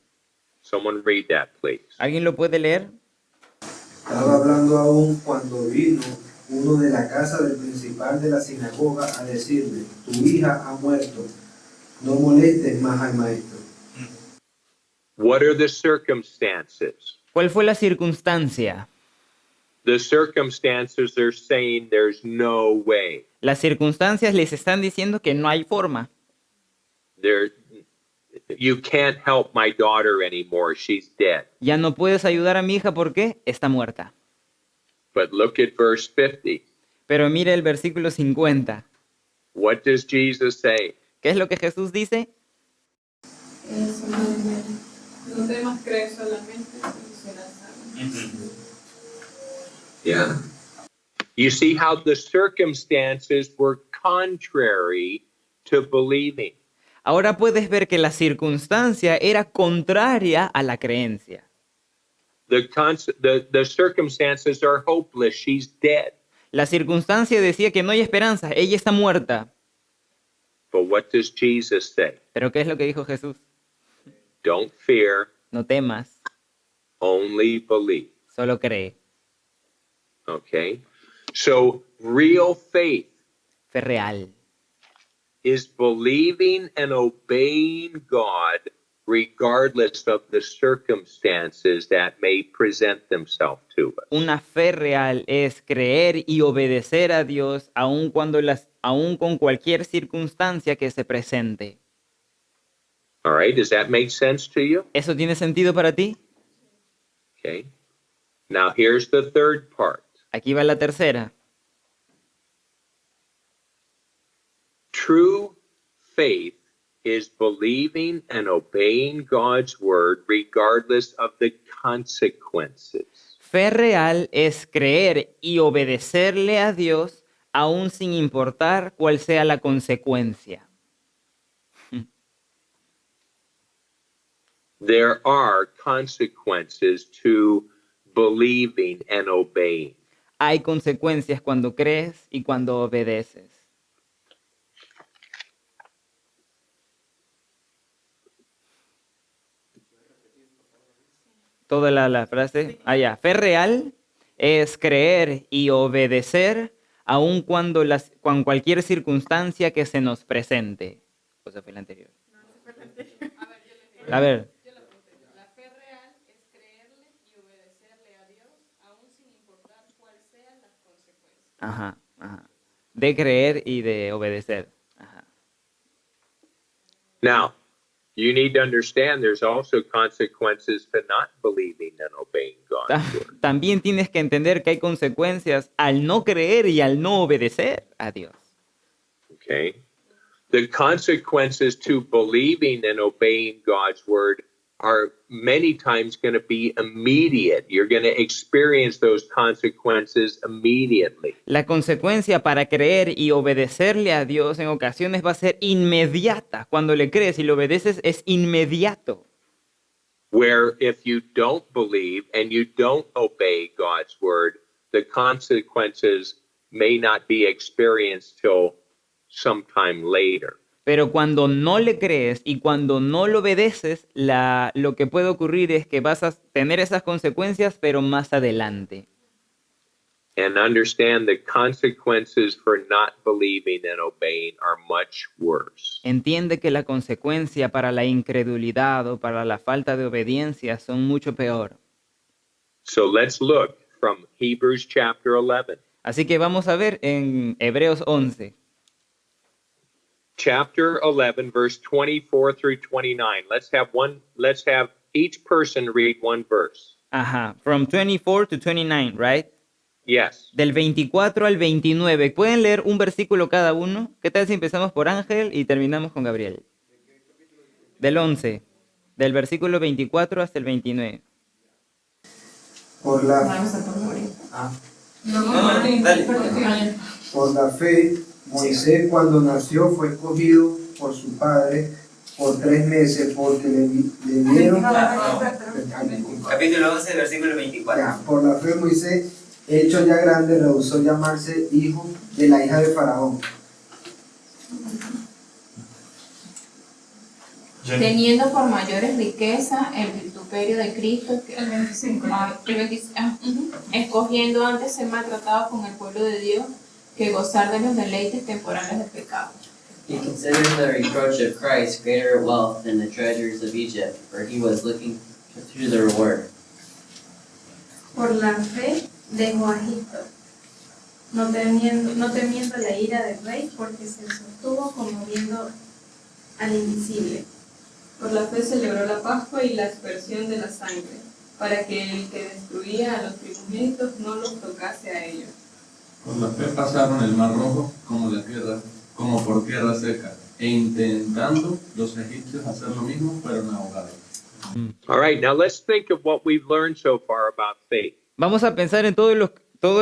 Someone read that, please. ¿Alguien lo puede leer? Estaba hablando aún cuando vino uno de la casa del principal de la sinagoga a decirle, tu hija ha muerto, no molestes más al maestro. What are the circumstances? ¿Cuál fue la circunstancia? The circumstances are saying there's no way. Las circunstancias les están diciendo que no hay forma. You can't help my daughter anymore. She's dead. Ya no puedes ayudar a mi hija porque está muerta. But look at verse 50. Pero mira el versículo 50. What does Jesus say? ¿Qué es lo que Jesús dice? No temas creer solamente y serás salvo. Yeah. You see how the circumstances were contrary to believing. Ahora puedes ver que la circunstancia era contraria a la creencia. The circumstances are hopeless. She's dead. La circunstancia decía que no hay esperanza, ella está muerta. But what does Jesus say? Pero ¿qué es lo que dijo Jesús? Don't fear, No temas, only believe. solo cree. Okay? So real faith Fe real. is believing and obeying God regardless of the circumstances that may present themselves to us. Una fe real es creer y obedecer a Dios aun con cualquier circunstancia que se presente. All right, does that make sense to you? ¿Eso tiene sentido para ti? Okay. Now here's the third part. Aquí va la tercera. True faith is believing and obeying God's word regardless of the consequences. Fe real es creer y obedecerle a Dios aun sin importar cuál sea la consecuencia. There are consequences to believing and obeying. Hay consecuencias cuando crees y cuando obedeces. Toda la frase. Ya. Fe real es creer y obedecer aun con cualquier circunstancia que se nos presente. O sea, fue la anterior. A ver. La fe real es creerle Ajá, ajá. De creer y de obedecer. Ajá. Now, you need to understand there's also consequences to not believing and obeying God's word. También tienes que entender que hay consecuencias al no creer y al no obedecer a Dios. Okay? The consequences to believing and obeying God's word are many times going to be immediate. You're going to experience those consequences immediately. La consecuencia para creer y obedecerle a Dios en ocasiones va a ser inmediata. Cuando le crees y le obedeces es inmediato. Where if you don't believe and you don't obey God's word, the consequences may not be experienced till sometime later. Pero cuando no le crees y cuando no lo obedeces, lo que puede ocurrir es que vas a tener esas consecuencias, pero más adelante. And understand the consequences for not believing and obeying are much worse. Entiende que la consecuencia para la incredulidad o para la falta de obediencia son mucho peor. So let's look from Hebrews chapter 11. Así que vamos a ver en Hebreos 11. Chapter 11, verse 24 through 29. Let's have each person read one verse. Ajá, from 24 to 29, right? Yes. Del 24 al 29. ¿Pueden leer un versículo cada uno? ¿Qué tal si empezamos por Ángel y terminamos con Gabriel? Del 11, del versículo 24 hasta el 29. Por la, por la fe, Moisés cuando nació fue escogido por su padre por 3 meses porque le dieron... Capítulo 11, versículo 24. Ya, por la fe Moisés, hecho ya grande, rehusó llamarse hijo de la hija de Faraón. Teniendo por mayores riquezas el vituperio de Cristo, El 25. escogiendo antes ser maltratado con el pueblo de Dios que gozar de los deleites temporales del pecado. He considered the reproach of Christ greater wealth than the treasures of Egypt, for he was looking to the reward. Por la fe dejó a Egipto, no temiendo la ira del rey, porque se sostuvo como viendo al invisible. Por la fe celebró la Pascua y la aspersión de la sangre, para que el que destruía a los primogénitos no los tocase a ellos. Por la fe pasaron el mar rojo como por tierra seca, e intentando los egipcios hacer lo mismo, fueron ahogados. All right, now let's think of what we've learned so far about faith. Vamos a pensar en todo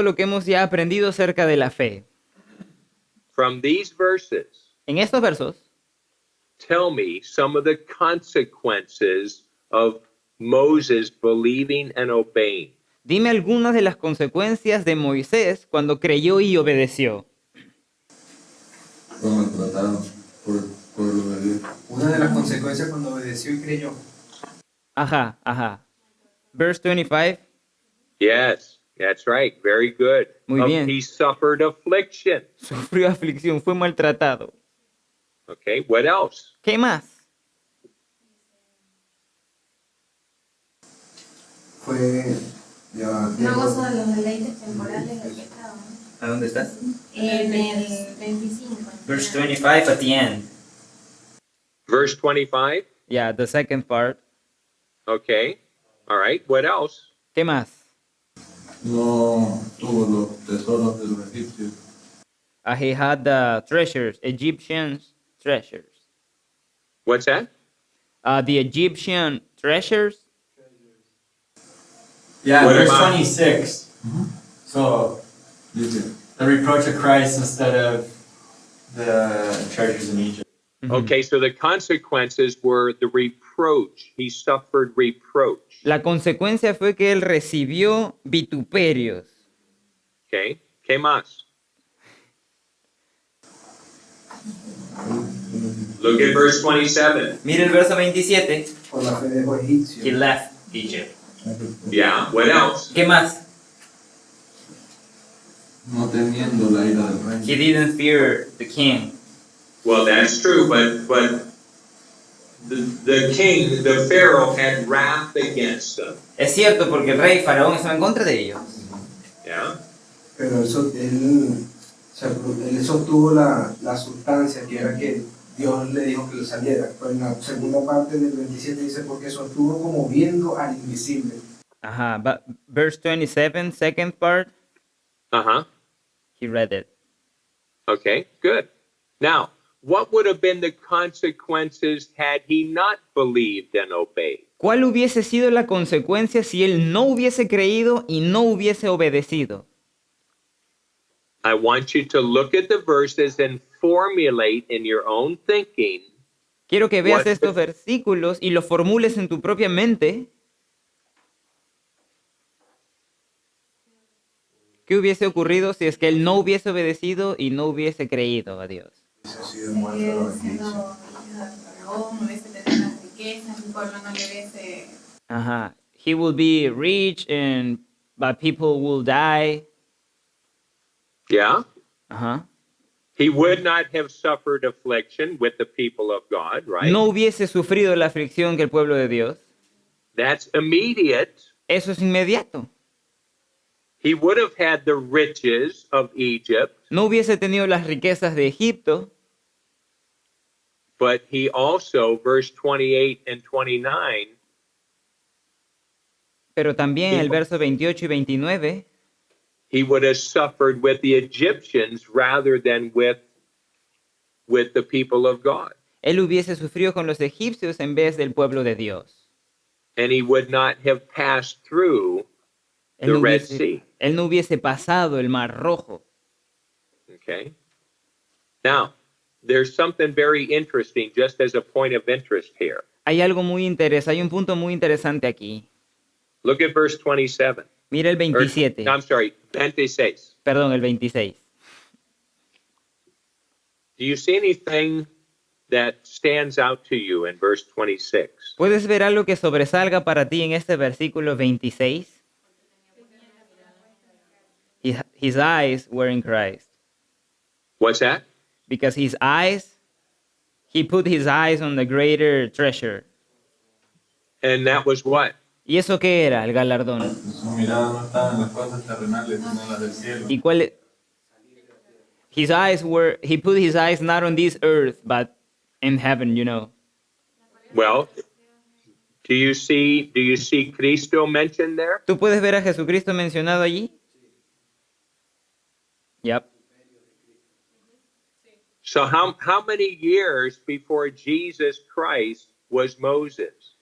lo que hemos ya aprendido acerca de la fe. From these verses, En estos versos, tell me some of the consequences of Moses believing and obeying. dime algunas de las consecuencias de Moisés cuando creyó y obedeció. Fue maltratado por obedecer. Una de las consecuencias cuando obedeció y creyó. Ajá, ajá. Verse 25. Yes, that's right. Very good. Muy bien. He suffered affliction. Sufrió aflicción, fue maltratado. Okay, what else? ¿Qué más? Fue... ya, No gozó de los deleites temporales del pecado. ¿A dónde estás? En el 25. Verse 25 at the end. Verse 25. Yeah, the second part. Okay. All right. What else? ¿Qué más? No tuvo los tesoros de los egipcios. He had the treasures, Egyptian treasures. What's that? The Egyptian treasures. Yeah, What verse about- 26. So, Dice, the reproach of Christ instead of the treasures in Egypt. Okay, so the consequences were the reproach. He suffered reproach. La consecuencia fue que él recibió vituperios. Okay. ¿Qué más? Look at verse 27. Mira el verso 27. por la fe dejó egipcio. He left Egypt. Yeah. What else? ¿Qué más? no temiendo la ira del rey. He didn't fear the king. Well, that's true, but the king, the Pharaoh, had wrath against them. Es cierto, porque el rey Faraón estaba en contra de ellos. Yeah. pero él sostuvo la sustancia que era que Dios le dijo que le saliera. Pero en la segunda parte del 27 dice, porque sostuvo como viendo al invisible. Ajá, verse 27, second part, Uh-huh. he read it. Okay, good. Now, what would have been the consequences had he not believed and obeyed? ¿Cuál hubiese sido la consecuencia si él no hubiese creído y no hubiese obedecido? I want you to look at the verses and formulate in your own thinking Quiero que veas What- estos versículos y los formules en tu propia mente. ¿Qué hubiese ocurrido si es que él no hubiese obedecido y no hubiese creído a Dios? siendo hijo del faraón, no hubiese tenido las riquezas, el pueblo no le hubiese... Ajá. He will be rich and but people will die. Yeah? Ajá. He would not have suffered affliction with the people of God, right? No hubiese sufrido la aflicción que el pueblo de Dios. That's immediate. Eso es inmediato. He would have had the riches of Egypt, No hubiese tenido las riquezas de Egipto, but he also, verse 28 and 29, pero también el verso 28 y 29, he would have suffered with the Egyptians rather than with the people of God. él hubiese sufrido con los egipcios en vez del pueblo de Dios. And he would not have passed through Él the no Red hubiese, Sea. él no hubiese pasado el mar rojo. Okay. Now, there's something very interesting, just as a point of interest here. Hay algo muy interesante, hay un punto muy interesante aquí. Look at verse 27. Mira el Or- 27, I'm sorry, 26. perdón, el 26. Do you see anything that stands out to you in verse 26? ¿Puedes ver algo que sobresalga para ti en este versículo 26? His eyes were in Christ. What's that? Because he put his eyes on the greater treasure. And that was what? ¿Y eso qué era? El galardón. Su mirada no estaba en las cosas terrenales, sino en las del cielo. ¿Y cuál? He put his eyes not on this earth, but in heaven, you know. Well, do you see Cristo mentioned there? ¿Tú puedes ver a Jesucristo mencionado allí? Yep. So how many years before Jesus Christ was Moses?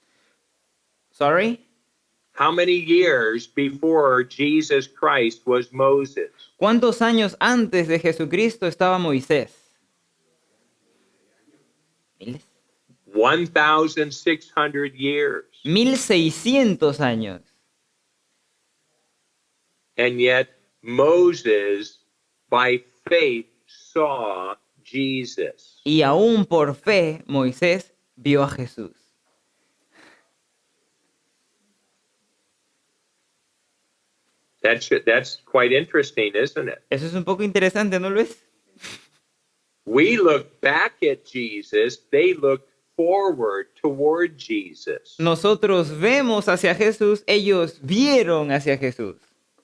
Sorry? How many years before Jesus Christ was Moses? ¿Cuántos años antes de Jesucristo estaba Moisés? ¿Miles? 1,600 years. 1600 años. And yet Moses, by faith, saw Jesus. Y aún por fe, Moisés vio a Jesús. That's quite interesting, isn't it? Eso es un poco interesante, ¿no lo es? We look back at Jesus, they look forward toward Jesus. Nosotros vemos hacia Jesús, ellos vieron hacia Jesús.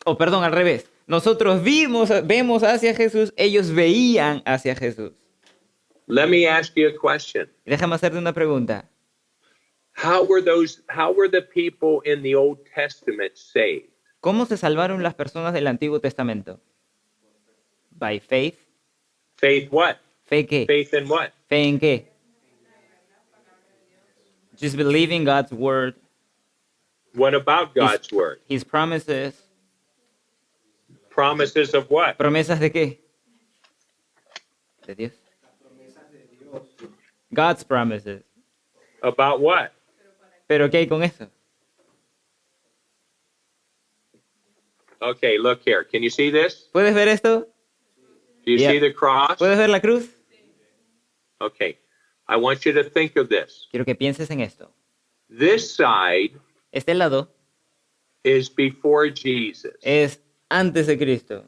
O perdón, al revés. Nosotros vemos hacia Jesús, ellos veían hacia Jesús. Let me ask you a question. Déjame hacerte una pregunta. How were the people in the Old Testament saved? ¿Cómo se salvaron las personas del Antiguo Testamento? By faith. Faith what? ¿Fe qué? Faith in what? ¿Fe en qué? Just believing God's word, What about God's word? His promises. Promises of what? ¿Promesas de qué? De Dios. God's promises. About what? ¿Pero qué hay con eso? Okay, look here. Can you see this? ¿Puedes ver esto? Do you Yeah. see the cross? ¿Puedes ver la cruz? Okay. I want you to think of this. Quiero que pienses en esto. This side Este lado is before Jesus. es antes de Cristo.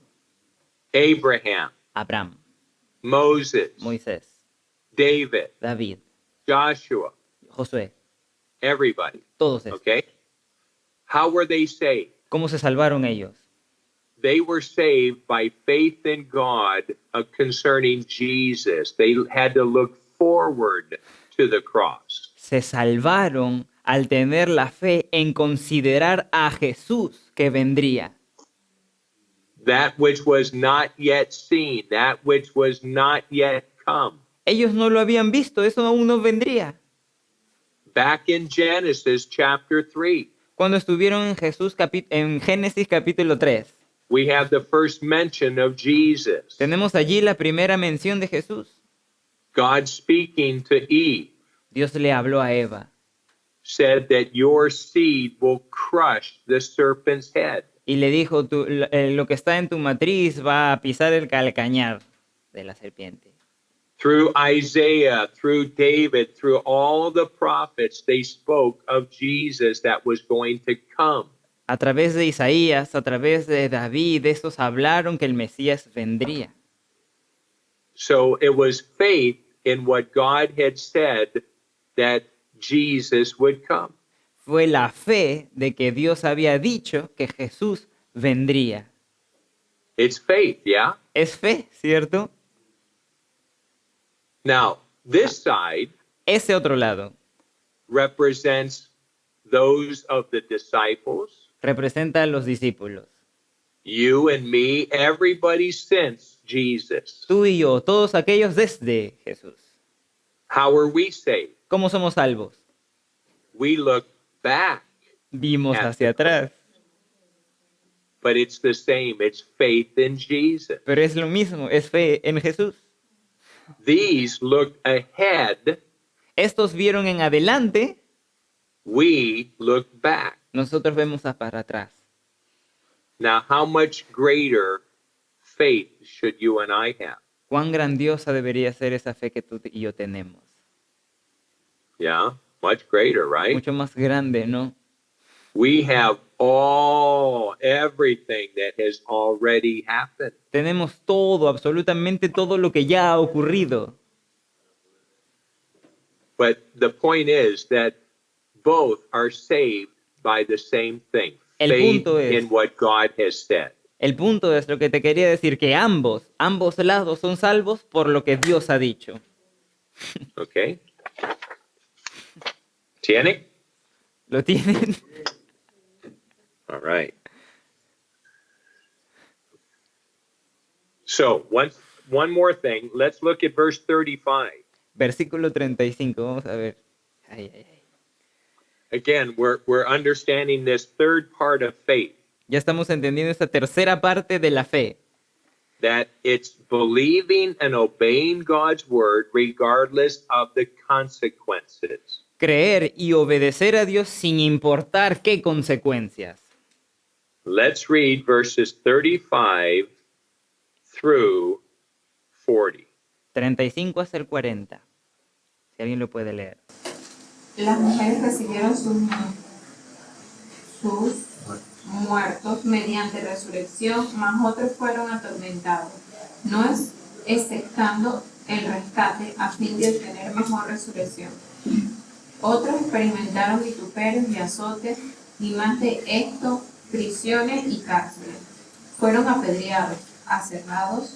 Abraham, Abraham, Moses, Moisés, David, David, Joshua, Josué, everybody. todos estos. Okay? How were they saved? ¿Cómo se salvaron ellos? they were saved by faith in God concerning Jesus. They had to look forward to the cross. Se salvaron al tener la fe en considerar a Jesús que vendría. That which was not yet seen, that which was not yet come. Ellos no lo habían visto, eso aún no vendría. Back in Genesis chapter 3, Cuando estuvieron en Génesis capítulo 3, we have the first mention of Jesus. tenemos allí la primera mención de Jesús. God speaking to Eve Dios le habló a Eva said that your seed will crush the serpent's head. y le dijo, lo que está en tu matriz va a pisar el calcañar de la serpiente. Through Isaiah, through David, through all the prophets, they spoke of Jesus that was going to come. A través de Isaías, a través de David, estos hablaron que el Mesías vendría. So it was faith in what God had said that Jesus would come. Fue la fe de que Dios había dicho que Jesús vendría. It's faith, yeah? Es fe, ¿cierto? Now, this side Ese otro lado represents those of the disciples, representa a los discípulos. you and me, everybody since Jesus. Tú y yo, todos aquellos desde Jesús. How are we saved? ¿Cómo somos salvos? We look back, Vimos hacia atrás, but it's the same. It's faith in Jesus. pero es lo mismo, es fe en Jesús. These look ahead, Estos vieron en adelante, we look back. nosotros vemos para atrás. Now, how much greater faith should you and I have? Cuán grandiosa debería ser esa fe que tú y yo tenemos. Yeah, much greater, right? Mucho más grande, ¿no? We have everything that has already happened. Tenemos todo, absolutamente todo lo que ya ha ocurrido. But the point is that both are saved by the same thing. El Faith punto es- in what God has said. El punto es lo que te quería decir, que ambos lados son salvos por lo que Dios ha dicho. Okay? ¿Tiene? ¿Lo tienen? All right. So, one more thing. Let's look at verse 35. Versículo 35, vamos a ver. Ay, ay, ay. Again, we're understanding this third part of faith, Ya estamos entendiendo esta tercera parte de la fe, that it's believing and obeying God's word regardless of the consequences. creer y obedecer a Dios sin importar qué consecuencias. Let's read verses 35 through 40. 35 hasta el 40, si alguien lo puede leer. Las mujeres recibieron sus muertos mediante resurrección, mas otros fueron atormentados, no es exceptando el rescate a fin de obtener mejor resurrección. Otros experimentaron vituperios y azotes, y más de esto, prisiones y cárceles. Fueron apedreados, aserrados,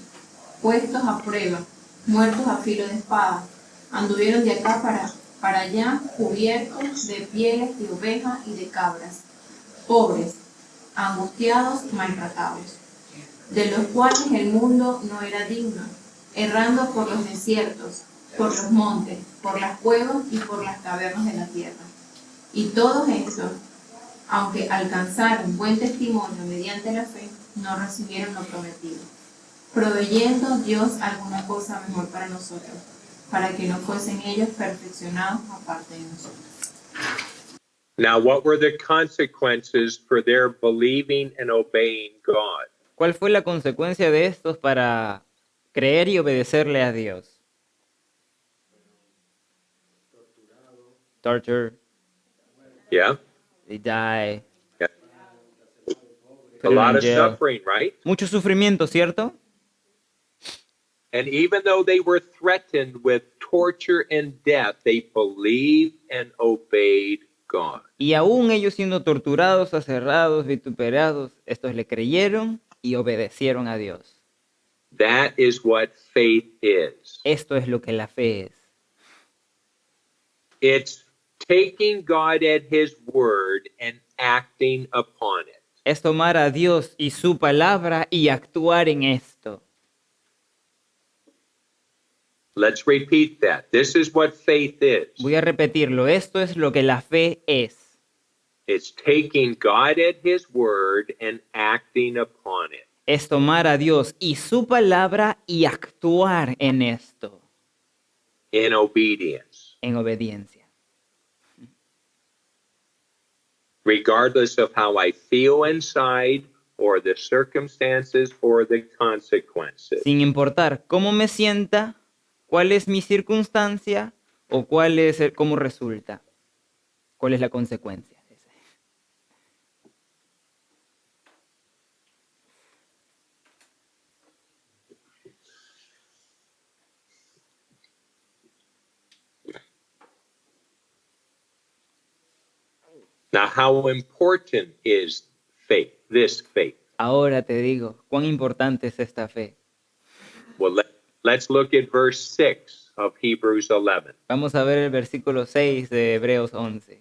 puestos a prueba, muertos a filo de espada. Anduvieron de acá para allá, cubiertos de pieles de ovejas y de cabras, pobres, angustiados, maltratados, de los cuales el mundo no era digno, errando por los desiertos, por los montes, por las cuevas y por las cavernas de la tierra. Y todos estos, aunque alcanzaron buen testimonio mediante la fe, no recibieron lo prometido, proveyendo Dios alguna cosa mejor para nosotros, para que no fuesen ellos perfeccionados aparte de nosotros. Now, what were the consequences for their believing and obeying God? ¿Cuál fue la consecuencia de estos para creer y obedecerle a Dios? Torture, Yeah? they die. Yeah. A Put them lot in of jail. suffering, right? Mucho sufrimiento, ¿cierto? And even though they were threatened with torture and death, they believed and obeyed God. Y aún ellos siendo torturados, aserrados, vituperados, estos le creyeron y obedecieron a Dios. That is what faith is. Esto es lo que la fe es. It's taking God at His word and acting upon it. Es tomar a Dios y su palabra y actuar en esto. Let's repeat that. This is what faith is. Voy a repetirlo. Esto es lo que la fe es. It's taking God at His word and acting upon it. Es tomar a Dios y su palabra y actuar en esto, In obedience. en obediencia. Regardless of how I feel inside or the circumstances or the consequences. Sin importar cómo me sienta, cuál es mi circunstancia o cómo resulta, cuál es la consecuencia. Now, how important is faith, this faith? Ahora te digo, cuán importante es esta fe. Well, let's look at verse 6 of Hebrews 11. Vamos a ver el versículo 6 de Hebreos 11.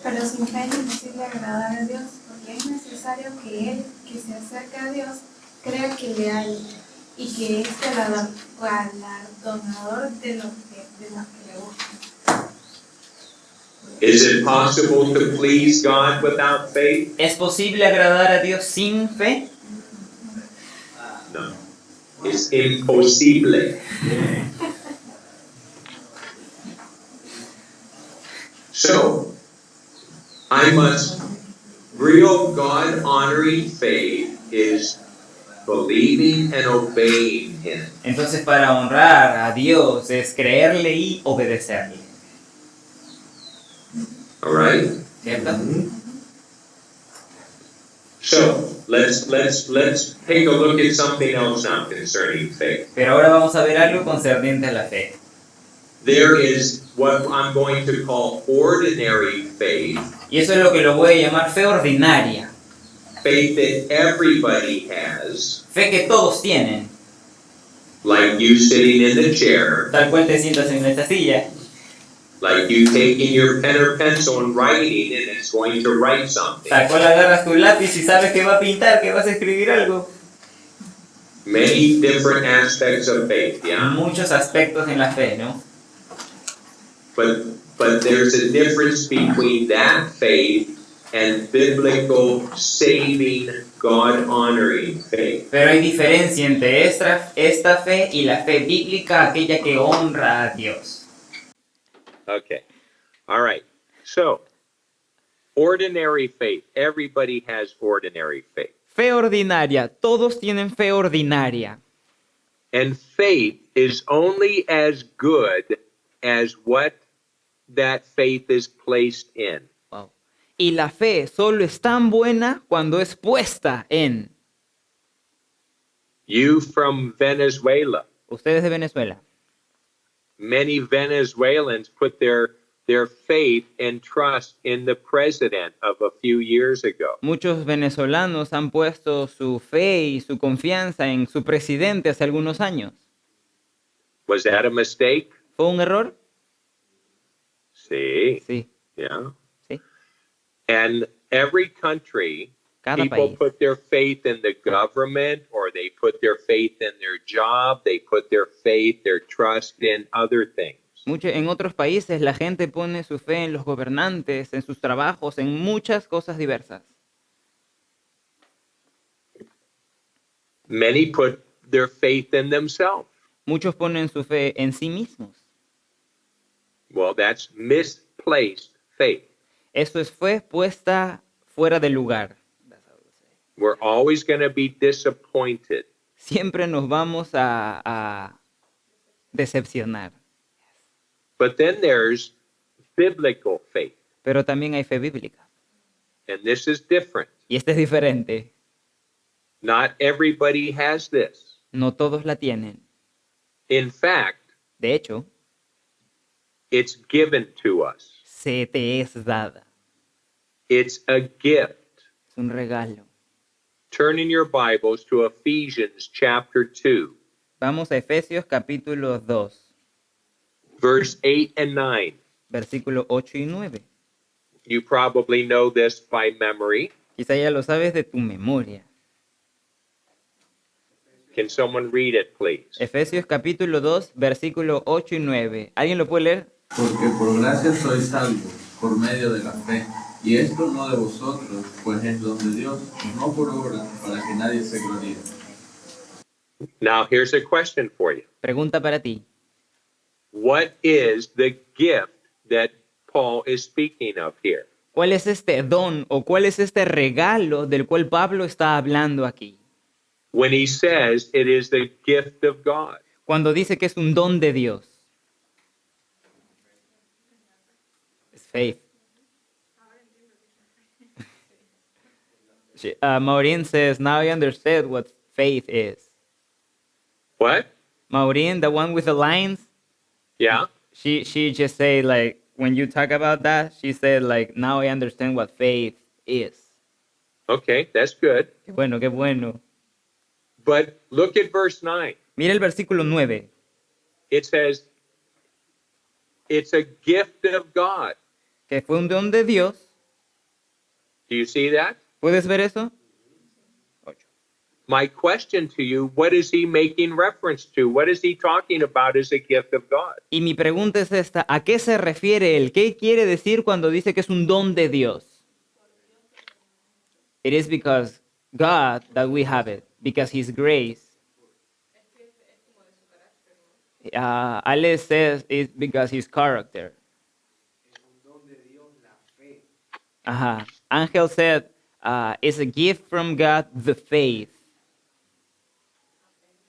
Pero sin fe es imposible agradar a Dios, porque es necesario que él, que se acerca a Dios, crea que le hay y que es galardonador de los que le buscan. Is it possible to please God without faith? ¿Es posible agradar a Dios sin fe? No. It's imposible. So, real God-honoring faith is believing and obeying Him. Entonces, para honrar a Dios es creerle y obedecerle. All right? ¿Cierto? So, let's take a look at something else now concerning faith. Pero ahora vamos a ver algo concerniente a la fe. There is what I'm going to call ordinary faith, Y eso es lo que lo voy a llamar fe ordinaria. faith that everybody has, Fe que todos tienen. like you sitting in the chair, Tal cual te sientas en esta silla. like you taking your pen or pencil and writing, and it's going to write something. Tal cual agarras tu lápiz y sabes que va a pintar, que vas a escribir algo. Many different aspects of faith, yeah? Muchos aspectos en la fe, ¿no? But there's a difference between that faith and biblical, saving, God-honoring faith. Pero hay diferencia entre esta fe y la fe bíblica, aquella que honra a Dios. Okay. All right. So, ordinary faith. Everybody has ordinary faith. Fe ordinaria, todos tienen fe ordinaria. And faith is only as good as what that faith is placed in. Wow. Y la fe solo es tan buena cuando es puesta en. You from Venezuela. Ustedes de Venezuela. Many Venezuelans put their faith and trust in the president of a few years ago. Muchos venezolanos han puesto su fe y su confianza en su presidente hace algunos años. Was that a mistake? ¿Fue un error? Sí. Sí. Yeah. Sí. And every country, Cada people país. put their faith in the government, or they put their faith in their job, they put their faith, their trust in other things. En otros países la gente pone su fe en los gobernantes, en sus trabajos, en muchas cosas diversas. Many put their faith in themselves. Muchos ponen su fe en sí mismos. Well, that's misplaced faith. Eso es fe puesta fuera de lugar. We're always going to be disappointed. Siempre nos vamos a decepcionar. But then there's biblical faith, Pero también hay fe bíblica. and this is different. Y esta es diferente. Not everybody has this. No todos la tienen. In fact, De hecho, it's given to us. se te es dada. It's a gift. Es un regalo. Turn in your Bibles to Ephesians chapter 2, Vamos a Efesios capítulo 2, verse 8 and 9. versículo 8 y 9. You probably know this by memory. Quizá ya lo sabes de tu memoria. Can someone read it, please? Efesios capítulo 2, versículo 8 y 9. ¿Alguien lo puede leer? Porque por gracia sois salvos, por medio de la fe. Y esto no de vosotros, pues es don de Dios, no por obra, para que nadie se gloríe. Now, here's a question for you. Pregunta para ti. What is the gift that Paul is speaking of here? ¿Cuál es este don o cuál es este regalo del cual Pablo está hablando aquí? When he says it is the gift of God. Cuando dice que es un don de Dios. Es faith. Maureen says, now I understand what faith is. What? Maureen, the one with the lines, Yeah? she just say like, when you talk about that, she said like, now I understand what faith is. Okay, that's good. Qué bueno, qué bueno. But look at verse 9. Mira el versículo 9. It says, it's a gift of God. Que fue un don de Dios. Do you see that? ¿Puedes ver eso? My question to you, what is he making reference to? What is he talking about as a gift of God? Y mi pregunta es esta, ¿a qué se refiere él? ¿Qué quiere decir cuando dice que es un don de Dios? It is because God that we have it, because His grace. Ale says it's because His character. Ajá. Angel said it's a gift from God, the faith.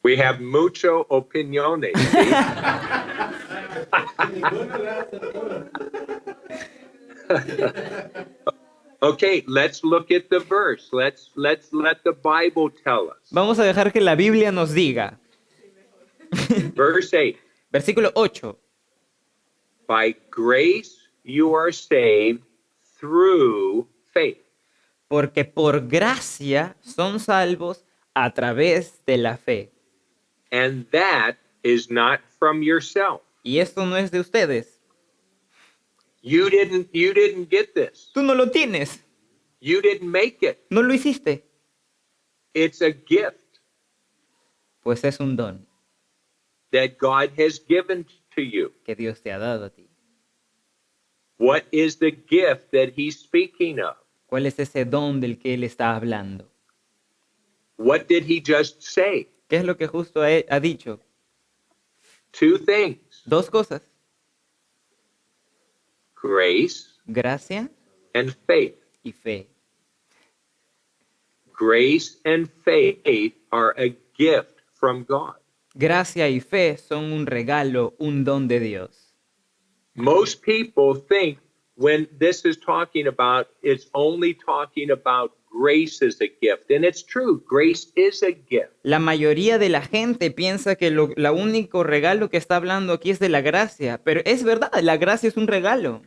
We have mucho opiniones. See? Okay, let's look at the verse. Let's let the Bible tell us. Vamos a dejar que la Biblia nos diga. Verse 8. Versículo 8. By grace you are saved through faith. Porque por gracia son salvos a través de la fe. And that is not from yourself. Y esto no es de ustedes. You didn't get this. Tú no lo tienes. You didn't make it. No lo hiciste. It's a gift Pues es un don that God has given to you. que Dios te ha dado a ti. What is the gift that he's speaking of? ¿Cuál es ese don del que él está hablando? What did he just say? ¿Qué es lo que justo ha dicho? Two things. Dos cosas. Grace Gracia and faith. y fe. Grace and faith are a gift from God. Gracia y fe son un regalo, un don de Dios. Most people think when this is talking about, it's only talking about grace as a gift. And it's true, grace is a gift. La mayoría de la gente piensa que la único regalo que está hablando aquí es de la gracia, pero es verdad, la gracia es un regalo,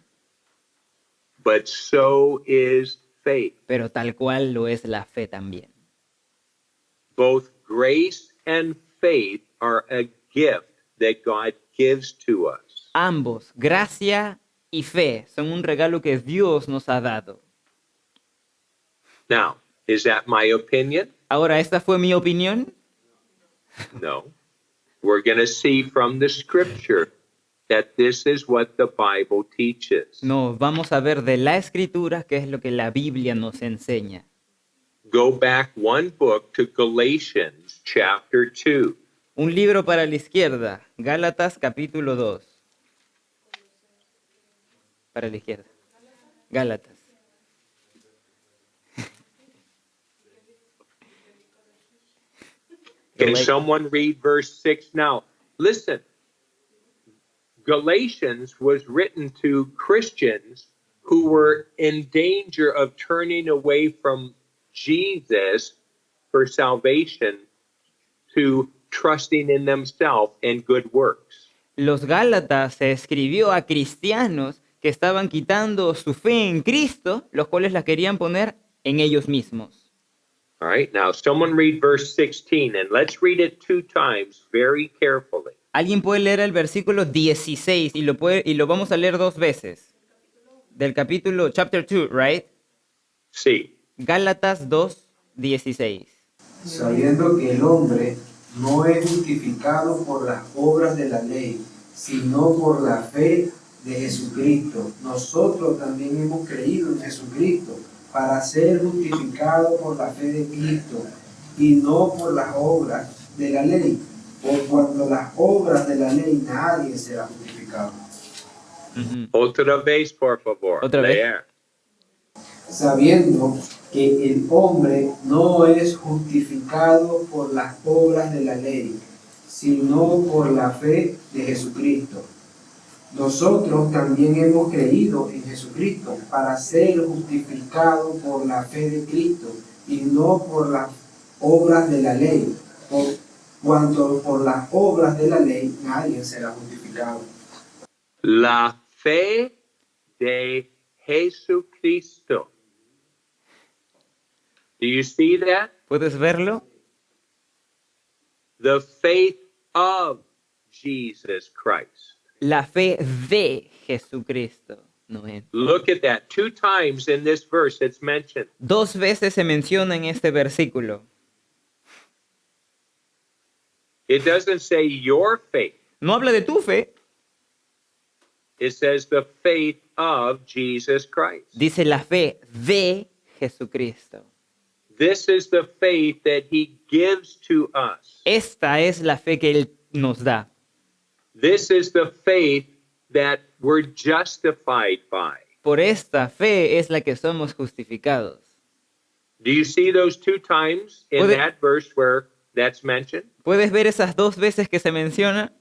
But so is faith. pero tal cual lo es la fe también. Both grace and faith are a gift that God gives to us. Ambos, gracia y fe, son un regalo que Dios nos ha dado. Now, is that my opinion? Ahora, ¿esta fue mi opinión? No. We're going to see from the scripture that this is what the Bible teaches. No, vamos a ver de la Escritura qué es lo que la Biblia nos enseña. Go back one book to Galatians chapter 2. Un libro para la izquierda, Gálatas capítulo 2. Para la izquierda, Gálatas. Can someone read verse 6 now? Listen, Galatians was written to Christians who were in danger of turning away from Jesus for salvation to trusting in themselves and good works. Los Gálatas se escribió a cristianos que estaban quitando su fe en Cristo, los cuales la querían poner en ellos mismos. All right, now someone read verse 16, and let's read it 2 times very carefully. Alguien puede leer el versículo 16 y lo vamos a leer 2 veces. Del capítulo, chapter 2, right? Sí. Gálatas 2, 16. Sabiendo que el hombre no es justificado por las obras de la ley, sino por la fe de Jesucristo. Nosotros también hemos creído en Jesucristo para ser justificados por la fe de Cristo y no por las obras de la ley. Por cuanto las obras de la ley nadie será justificado. Otra vez, por favor. Otra vez. Leer. Sabiendo que el hombre no es justificado por las obras de la ley, sino por la fe de Jesucristo. Nosotros también hemos creído en Jesucristo para ser justificados por la fe de Cristo y no por las obras de la ley, por cuanto por las obras de la ley nadie será justificado. La fe de Jesucristo. Do you see that? ¿Puedes verlo? The faith of Jesus Christ. La fe de Jesucristo. No es. Look at that. 2 times in this verse it's mentioned. 2 veces se menciona en este versículo. It doesn't say your faith. No habla de tu fe, It says the faith of Jesus Christ. dice la fe de Jesucristo. This is the faith that he gives to us. Esta es la fe que Él nos da. This is the faith that we're justified by. Por esta fe es la que somos justificados. Do you see those 2 times in Puede- that verse where that's mentioned? ¿Puedes ver esas 2 veces que se menciona?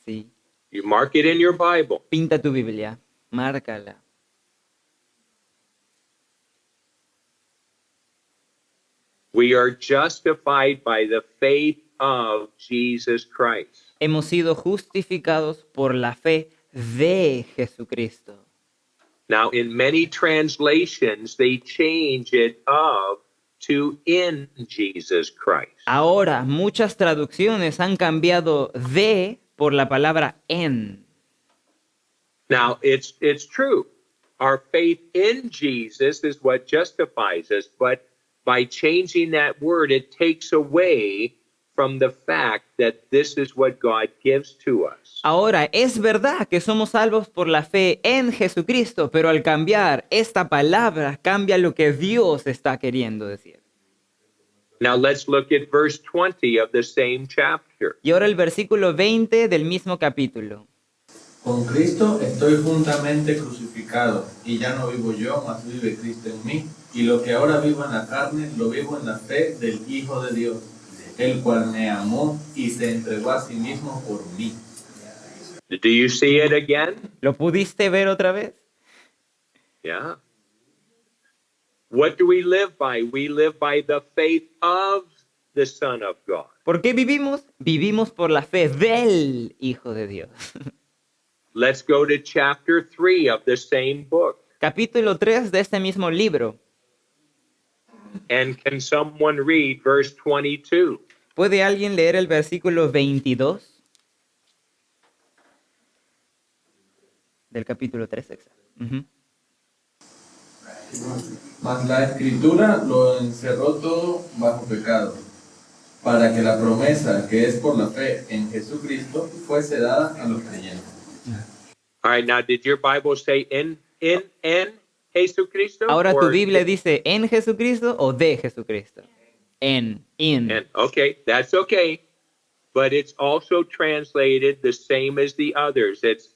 Sí. You mark it in your Bible. Pinta tu Biblia, márcala. We are justified by the faith of Jesus Christ. Hemos sido justificados por la fe de Jesucristo. Now, in many translations, they change it of to in Jesus Christ. Ahora, muchas traducciones han cambiado de por la palabra en. Now, it's true. Our faith in Jesus is what justifies us, but by changing that word, it takes away from the fact that this is what God gives to us. Ahora, es verdad que somos salvos por la fe en Jesucristo, pero al cambiar esta palabra, cambia lo que Dios está queriendo decir. Now, let's look at verse 20 of the same chapter. Y ahora el versículo 20 del mismo capítulo. Con Cristo estoy juntamente crucificado, y ya no vivo yo, mas vive Cristo en mí. Y lo que ahora vivo en la carne, lo vivo en la fe del Hijo de Dios, el cual me amó y se entregó a sí mismo por mí. Do you see it again? ¿Lo pudiste ver otra vez? Yeah. What do we live by? We live by the faith of the Son of God. ¿Por qué vivimos? Vivimos por la fe del Hijo de Dios. Let's go to chapter 3 of the same book. Capítulo 3 de este mismo libro. And can someone read verse 22? ¿Puede alguien leer el versículo 22? Del capítulo 3, exacto. Ujú. Mas la Escritura lo encerró todo bajo pecado, para que la promesa que es por la fe en Jesucristo fuese dada a los creyentes. All right, now did your Bible say in Jesucristo? Ahora tu or Biblia dice en Jesucristo o de Jesucristo. In. And okay, that's okay. But it's also translated the same as the others. It's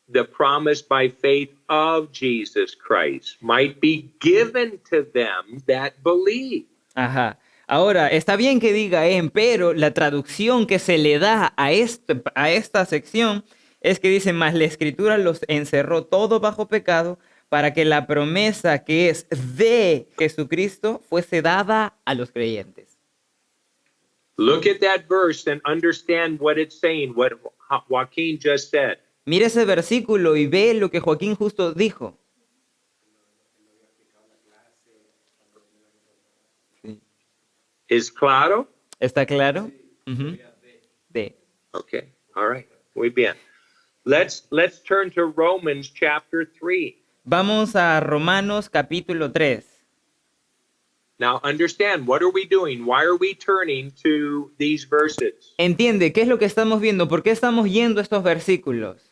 the promise by faith of Jesus Christ might be given to them that believe. Ajá. Ahora, está bien que diga en, pero la traducción que se le da a esta sección es que dice, más la Escritura los encerró todo bajo pecado para que la promesa que es de Jesucristo fuese dada a los creyentes. Look at that verse and understand what it's saying, Joaquin just said. Mira ese versículo y ve lo que Joaquín justo dijo. Sí. Is claro? ¿Está claro? Ujú. De. Okay. All right. Muy bien. Let's turn to Romans chapter 3. Vamos a Romanos capítulo 3. Now understand, what are we doing? Why are we turning to these verses? Entiende, ¿qué es lo que estamos viendo? ¿Por qué estamos yendo a estos versículos?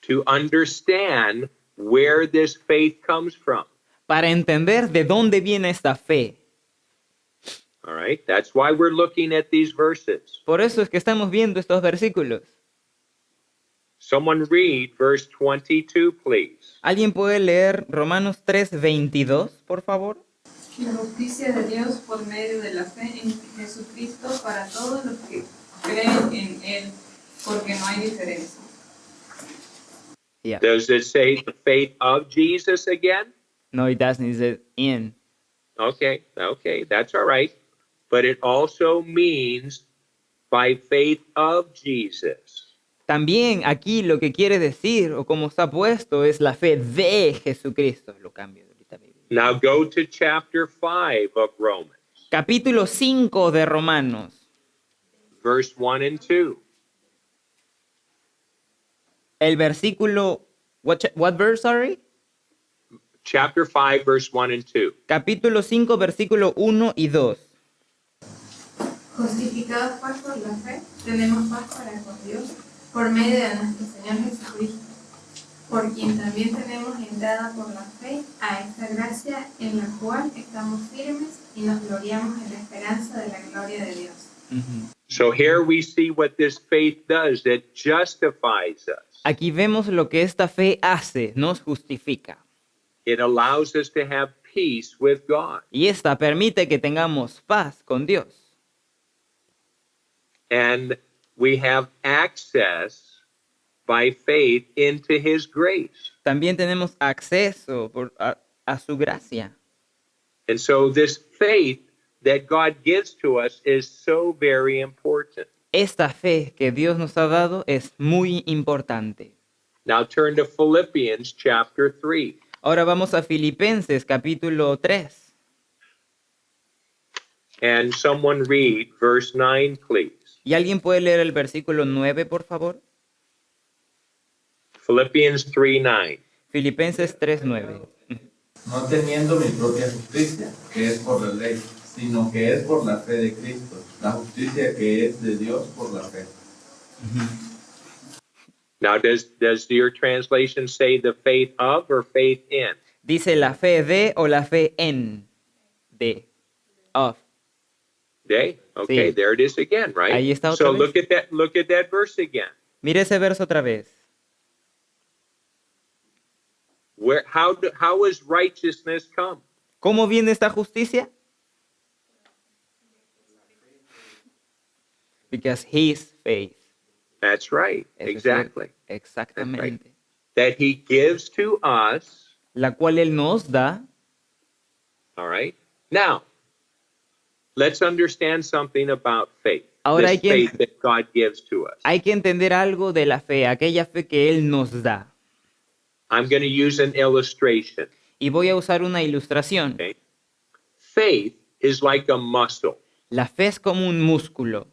To understand where this faith comes from. Para entender de dónde viene esta fe. All right? That's why we're looking at these verses. Por eso es que estamos viendo estos versículos. Someone read verse 22, please. ¿Alguien puede leer Romanos 3:22, por favor? La justicia de Dios por medio de la fe en Jesucristo para todos los que creen en Él, porque no hay diferencia. Yeah. Does it say the faith of Jesus again? No, it doesn't. It says in. Okay, that's all right. But it also means by faith of Jesus. También aquí lo que quiere decir, o como está puesto, es la fe de Jesucristo. Lo cambio ahorita. Now go to chapter 5 of Romans, Capítulo 5 de Romanos, verse 1 and 2. el versículo, what verse, sorry? Chapter 5, verse 1 and 2. Capítulo 5, versículo 1 y 2. Justificados pues por la fe, tenemos paz para con Dios por medio de nuestro Señor Jesucristo, por quien también tenemos entrada por la fe a esta gracia en la cual estamos firmes y nos gloriamos en la esperanza de la gloria de Dios. So here we see what this faith does. It justifies us. Aquí vemos lo que esta fe hace, nos justifica. It allows us to have peace with God. Y esta permite que tengamos paz con Dios. And we have access by faith into His grace. También tenemos acceso a su gracia. And so this faith that God gives to us is so very important. Esta fe que Dios nos ha dado es muy importante. Now turn to Philippians chapter 3. Ahora vamos a Filipenses capítulo 3. And someone read verse 9, please. ¿Y alguien puede leer el versículo 9, por favor? Philippians 3:9. Filipenses 3:9. No teniendo mi propia justicia, que es por la ley, sino que es por la fe de Cristo, la justicia que es de Dios por la fe. Now does your translation say the faith of or faith in? Dice la fe de o la fe en. De. Of. Okay, okay, Sí. there it is again, right? Ahí está otra So vez. look at that verse again. Mire ese verso otra vez. How is righteousness come? ¿Cómo viene esta justicia? Because his faith. That's right, Eso es exactly. Exactamente. That He gives to us. La cual él nos da. All right. Now, let's understand something about faith. Ahora This faith that God gives to us. Hay que entender algo de la fe, aquella fe que él nos da. I'm going to use an illustration. Y voy a usar una ilustración. Okay. Faith is like a muscle. La fe es como un músculo.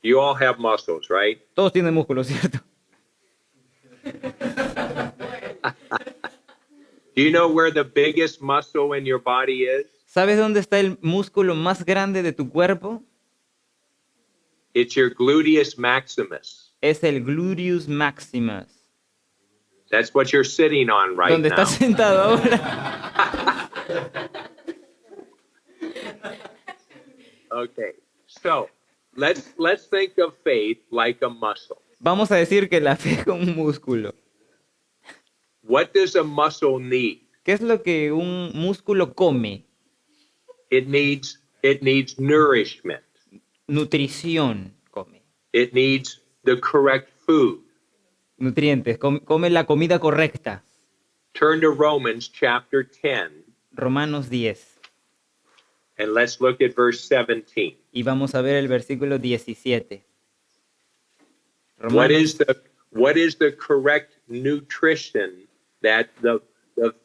You all have muscles, right? Todos tienen músculos, ¿cierto? Do you know where the biggest muscle in your body is? ¿Sabes dónde está el músculo más grande de tu cuerpo? It's your gluteus maximus. Es el gluteus maximus. That's what you're sitting on right ¿Dónde now. estás sentado ahora? Okay. So, let's think of faith like a muscle. Vamos a decir que la fe es como un músculo. What does a muscle need? ¿Qué es lo que un músculo come? It needs nourishment. Nutrición come. It needs the correct food. Nutrientes. Come la comida correcta. Turn to Romans chapter 10 Romanos 10. and let's look at verse 17. Y vamos a ver el versículo 17. What Romanos, is the correct nutrition that the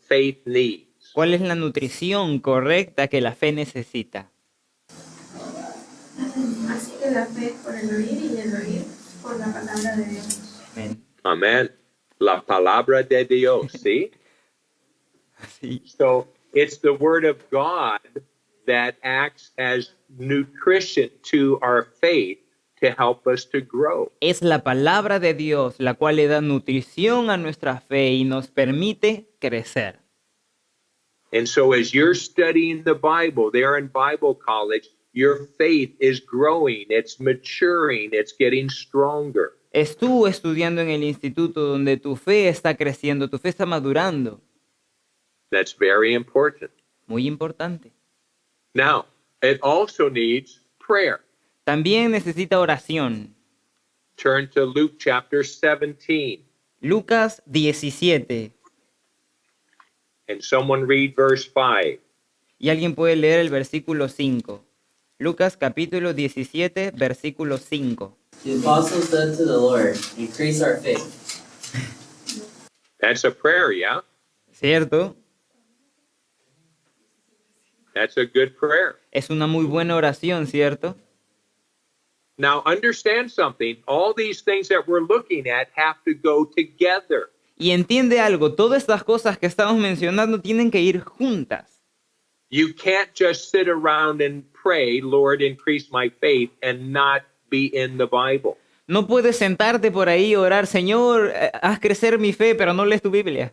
faith needs? ¿cuál es la nutrición correcta que la fe necesita? Así que la fe es por el oír y el oír por la palabra de Dios. Amén. Amen. La palabra de Dios, see? Sí. So it's the word of God that acts as nutrition to our faith to help us to grow. Es la palabra de Dios la cual le da nutrición a nuestra fe y nos permite crecer. And so as you're studying the Bible there in Bible college, your faith is growing, it's maturing, it's getting stronger. Es tú estudiando en el instituto donde tu fe está creciendo, tu fe está madurando. That's very important. Muy importante. Now, it also needs prayer. También necesita oración. Turn to Luke chapter 17 Lucas 17. and someone read verse 5. Y alguien puede leer el versículo 5. Lucas capítulo 17, versículo 5. The apostles said to the Lord, "Increase our faith." That's a prayer, yeah? ¿Cierto? That's a good prayer. Es una muy buena oración, ¿cierto? Now, understand something. All these things that we're looking at have to go together. Y entiende algo, todas estas cosas que estamos mencionando tienen que ir juntas. You can't just sit around and pray, Lord, increase my faith, and not be in the Bible. No puedes sentarte por ahí y orar, Señor, haz crecer mi fe, pero no lees tu Biblia.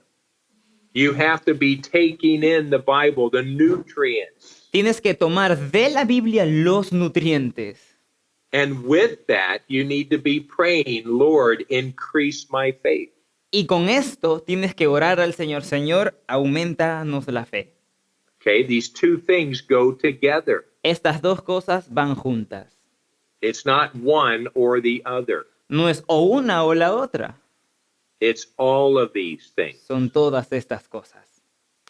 You have to be taking in the Bible, the nutrients. Tienes que tomar de la Biblia los nutrientes. And with that, you need to be praying, Lord, increase my faith. Y con esto tienes que orar al Señor, Señor, aumentanos la fe. Okay, these two things go together. Estas dos cosas van juntas. It's not one or the other. No es o una o la otra. It's all of these things Son todas estas cosas.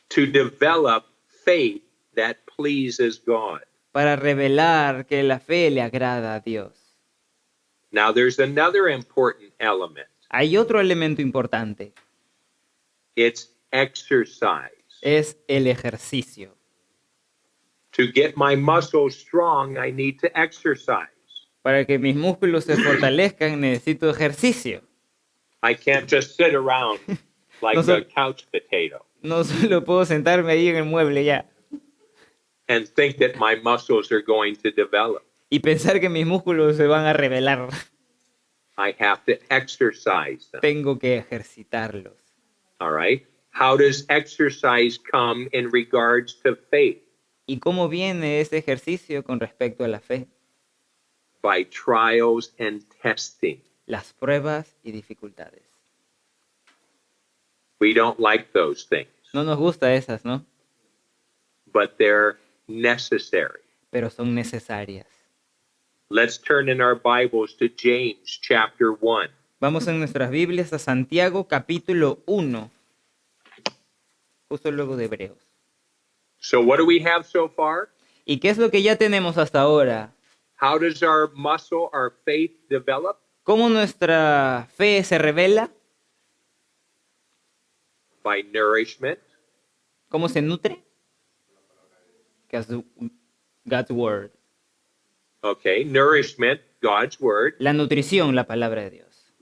to develop faith that pleases God. Para revelar que la fe le agrada a Dios. Now, there's another important element. Hay otro elemento importante. It's exercise. Es el ejercicio. To get my muscles strong, I need to exercise. Para que mis músculos se fortalezcan, necesito ejercicio. I can't just sit around like No a se- couch potato No solo puedo sentarme ahí en el mueble ya and think that my muscles are going to develop. y pensar que mis músculos se van a revelar. I have to exercise them. Tengo que ejercitarlos. All right? How does exercise come in regards to faith? ¿Y cómo viene ese ejercicio con respecto a la fe? By trials and testing. Las pruebas y dificultades. We don't like those things, No nos gusta esas, ¿no? but they're necessary. Pero son necesarias. Let's turn in our Bibles to James chapter 1. Vamos en nuestras Biblias a Santiago capítulo 1. Justo luego de Hebreos. So, what do we have so far? ¿Y qué es lo que ya tenemos hasta ahora? How does our muscle, our faith develop? ¿Cómo nuestra fe se revela? By nourishment, ¿Cómo se nutre? God's Word. okay, nourishment, God's word. La nutrición, la palabra de Dios.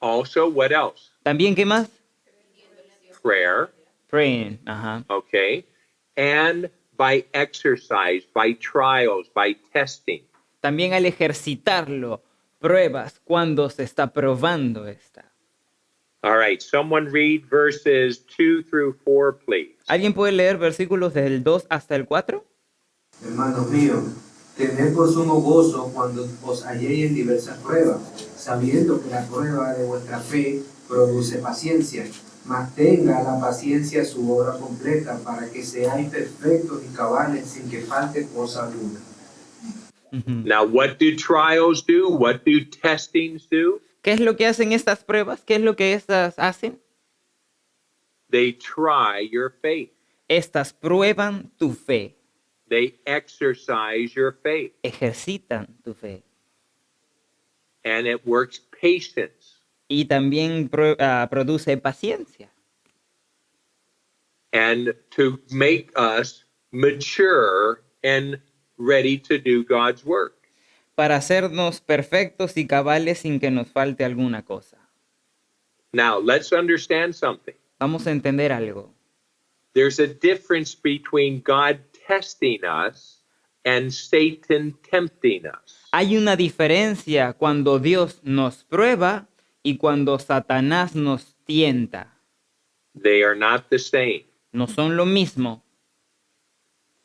Also, what else? ¿También qué más? Prayer, Praying. Ajá. okay, and by exercise, by trials, by testing. También al ejercitarlo, pruebas cuando se está probando esta. All right, someone read verses 2 through 4, please. ¿Alguien puede leer versículos del 2 hasta el 4? Hermanos míos, tened por sumo gozo cuando os halléis en diversas pruebas, sabiendo que la prueba de vuestra fe produce paciencia. Mas tenga la paciencia su obra completa, para que seáis perfectos y cabales sin que falte cosa alguna. Now, what do trials do? What do testings do? ¿Qué es lo que hacen estas pruebas? ¿Qué es lo que estas hacen? They try your faith. Estas prueban tu fe, They exercise your faith. ejercitan tu fe. and it works patience. Y también produce paciencia. And to make us mature and ready to do God's work. Para hacernos perfectos y cabales sin que nos falte alguna cosa. Now, let's understand something. Vamos a entender algo. There's a difference between God testing us and Satan tempting us. Hay una diferencia cuando Dios nos prueba y cuando Satanás nos tienta. They are not the same. No son lo mismo.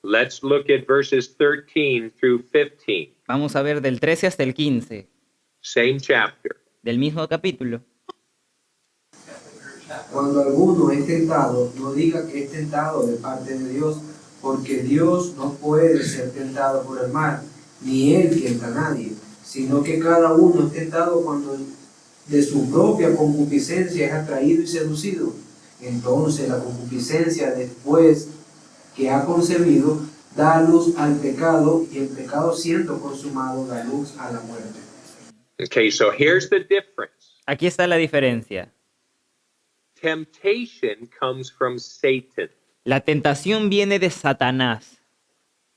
Let's look at verses 13 through 15, Vamos a ver del 13 hasta el 15 same chapter. del mismo capítulo. Cuando alguno es tentado, no diga que es tentado de parte de Dios, porque Dios no puede ser tentado por el mal, ni Él tienta a nadie, sino que cada uno es tentado cuando de su propia concupiscencia es atraído y seducido. Entonces la concupiscencia, después que ha concebido, da luz al pecado, y el pecado, siendo consumado, da luz a la muerte. Okay, so here's the difference. Aquí está la diferencia. Temptation comes from Satan, La tentación viene de Satanás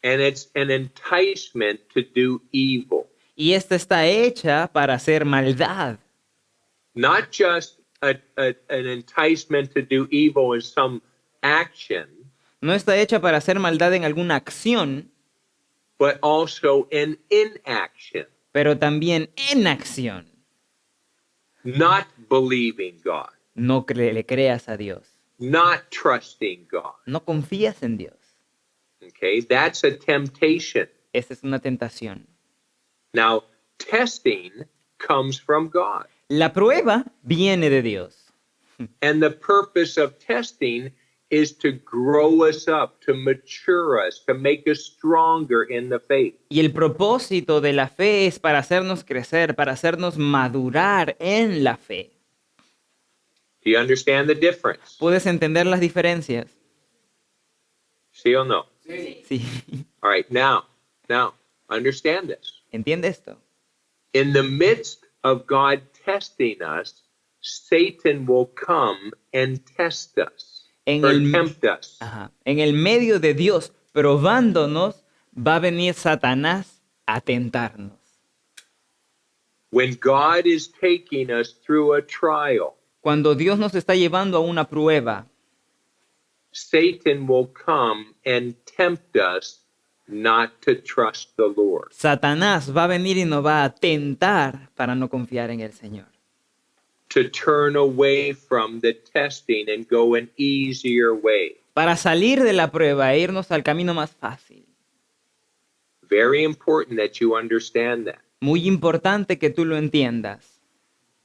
and it's an enticement to do evil. y esta está hecha para hacer maldad. Not just an enticement to do evil in some action, No está hecha para hacer maldad en alguna acción, but also in inaction, pero también en acción. not believing God, No le creas a Dios. not trusting God. No confías en Dios. Okay, that's a temptation. Esa es una tentación. Now, testing comes from God. La prueba viene de Dios. And the purpose of testing is to grow us up, to mature us, to make us stronger in the faith. Y el propósito de la fe es para hacernos crecer, para hacernos madurar en la fe. Do you understand the difference? ¿Puedes entender las diferencias? See or no? Sí. All right, now, understand this. ¿Entiende esto? In the midst of God testing us, Satan will come and test us, En or el, tempt us. ajá. En el medio de Dios probándonos, va a venir Satanás a tentarnos. When God is taking us through a trial, Cuando Dios nos está llevando a una prueba, Satan will come and tempt us not to trust the Lord. Satanás va a venir y nos va a tentar para no confiar en el Señor. To turn away from the testing and go an easier way. Para salir de la prueba e irnos al camino más fácil. Very important that you understand that, Muy importante que tú lo entiendas.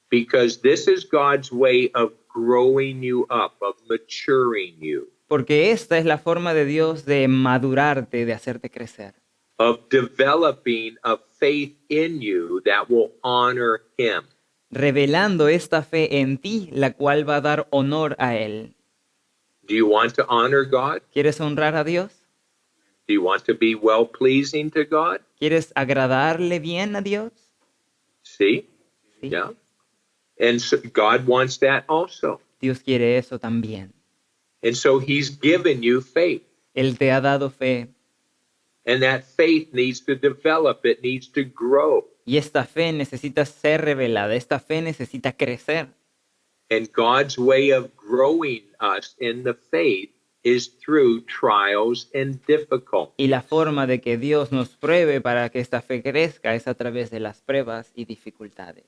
because this is God's way of growing you up, of maturing you, Porque esta es la forma de Dios de madurarte, de hacerte crecer. of developing a faith in you that will honor Him. Revelando esta fe en ti, la cual va a dar honor a Él. Do you want to honor God? ¿Quieres honrar a Dios? Do you want to be well-pleasing to God? ¿Quieres agradarle bien a Dios? See? Sí. Yeah. And so God wants that also. Dios quiere eso también. And so He's given you faith. Él te ha dado fe. And that faith needs to develop, it needs to grow. Y esta fe necesita ser revelada. Esta fe necesita crecer. And God's way of growing us in the faith is through trials and difficulties. Y la forma de que Dios nos pruebe para que esta fe crezca es a través de las pruebas y dificultades.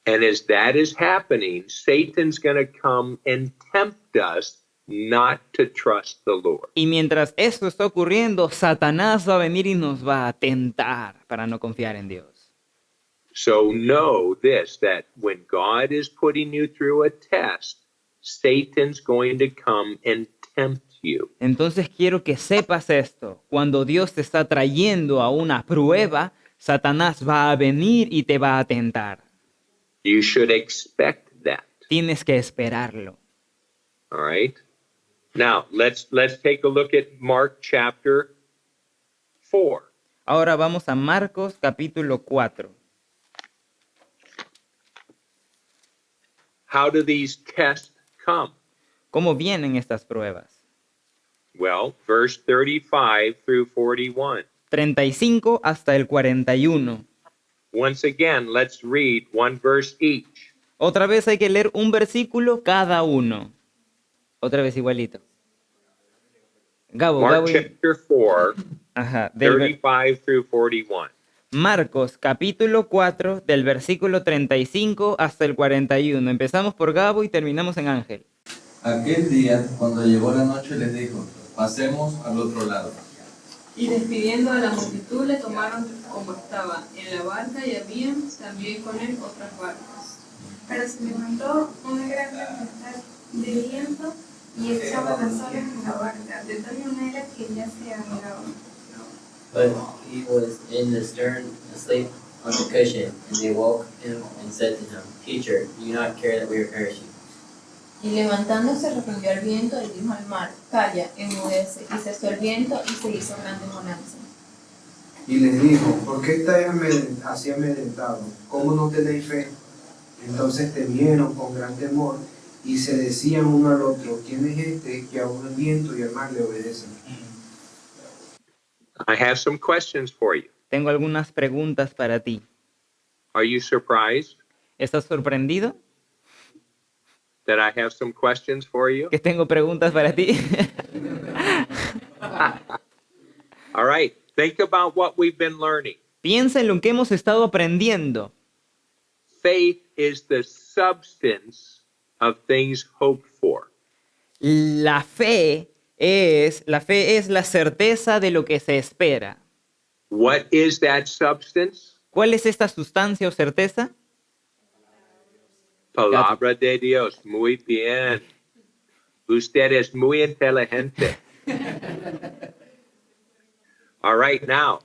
And as that is happening, Satan's going to come and tempt us not to trust the Lord. Y mientras esto está ocurriendo, Satanás va a venir y nos va a tentar para no confiar en Dios. So know this, that when God is putting you through a test, Satan's going to come and tempt you. Entonces quiero que sepas esto. Cuando Dios te está trayendo a una prueba, Satanás va a venir y te va a tentar. You should expect that. Tienes que esperarlo. All right. Now let's take a look at Mark chapter 4. Ahora vamos a Marcos capítulo 4. How do these tests come? ¿Cómo vienen estas pruebas? Well, verse 35 through 41. 35 hasta el 41. Once again, let's read one verse each. Otra vez hay que leer un versículo cada uno. Otra vez igualito. Gabo, Mark Gabo. chapter 4, Ajá, 35 through 41. Marcos capítulo 4 del versículo 35 hasta el 41. Empezamos por Gabo y terminamos en Ángel. Aquel día, cuando llegó la noche, les dijo, pasemos al otro lado. Y despidiendo a la multitud, le tomaron como estaba en la barca y habían también con él otras barcas. Pero se levantó una gran tempestad de viento y echaba las olas en la barca, de tal manera que ya se ahogaba. But he was in the stern, asleep on the cushion, and they woke him and said to him, Teacher, do you not care that we are perishing? Y levantándose reprendió al viento y dijo al mar, calla, enmudece. Y cesó el viento y se hizo grande bonanza. Y les dijo, ¿por qué estáis así amedrentados? ¿Cómo no tenéis fe? Entonces temieron con gran temor y se decían uno al otro, ¿quién es este que aún el viento y el mar le obedecen? I have some questions for you. Tengo algunas preguntas para ti. Are you surprised ¿Estás sorprendido that I have some questions for you? que tengo preguntas para ti? All right. Think about what we've been learning. Piensa en lo que hemos estado aprendiendo. Faith is the substance of things hoped for. La fe es la certeza de lo que se espera. What is that substance? ¿Cuál es esta sustancia o certeza? Palabra de Dios. Muy bien. Usted es muy inteligente. All right, now,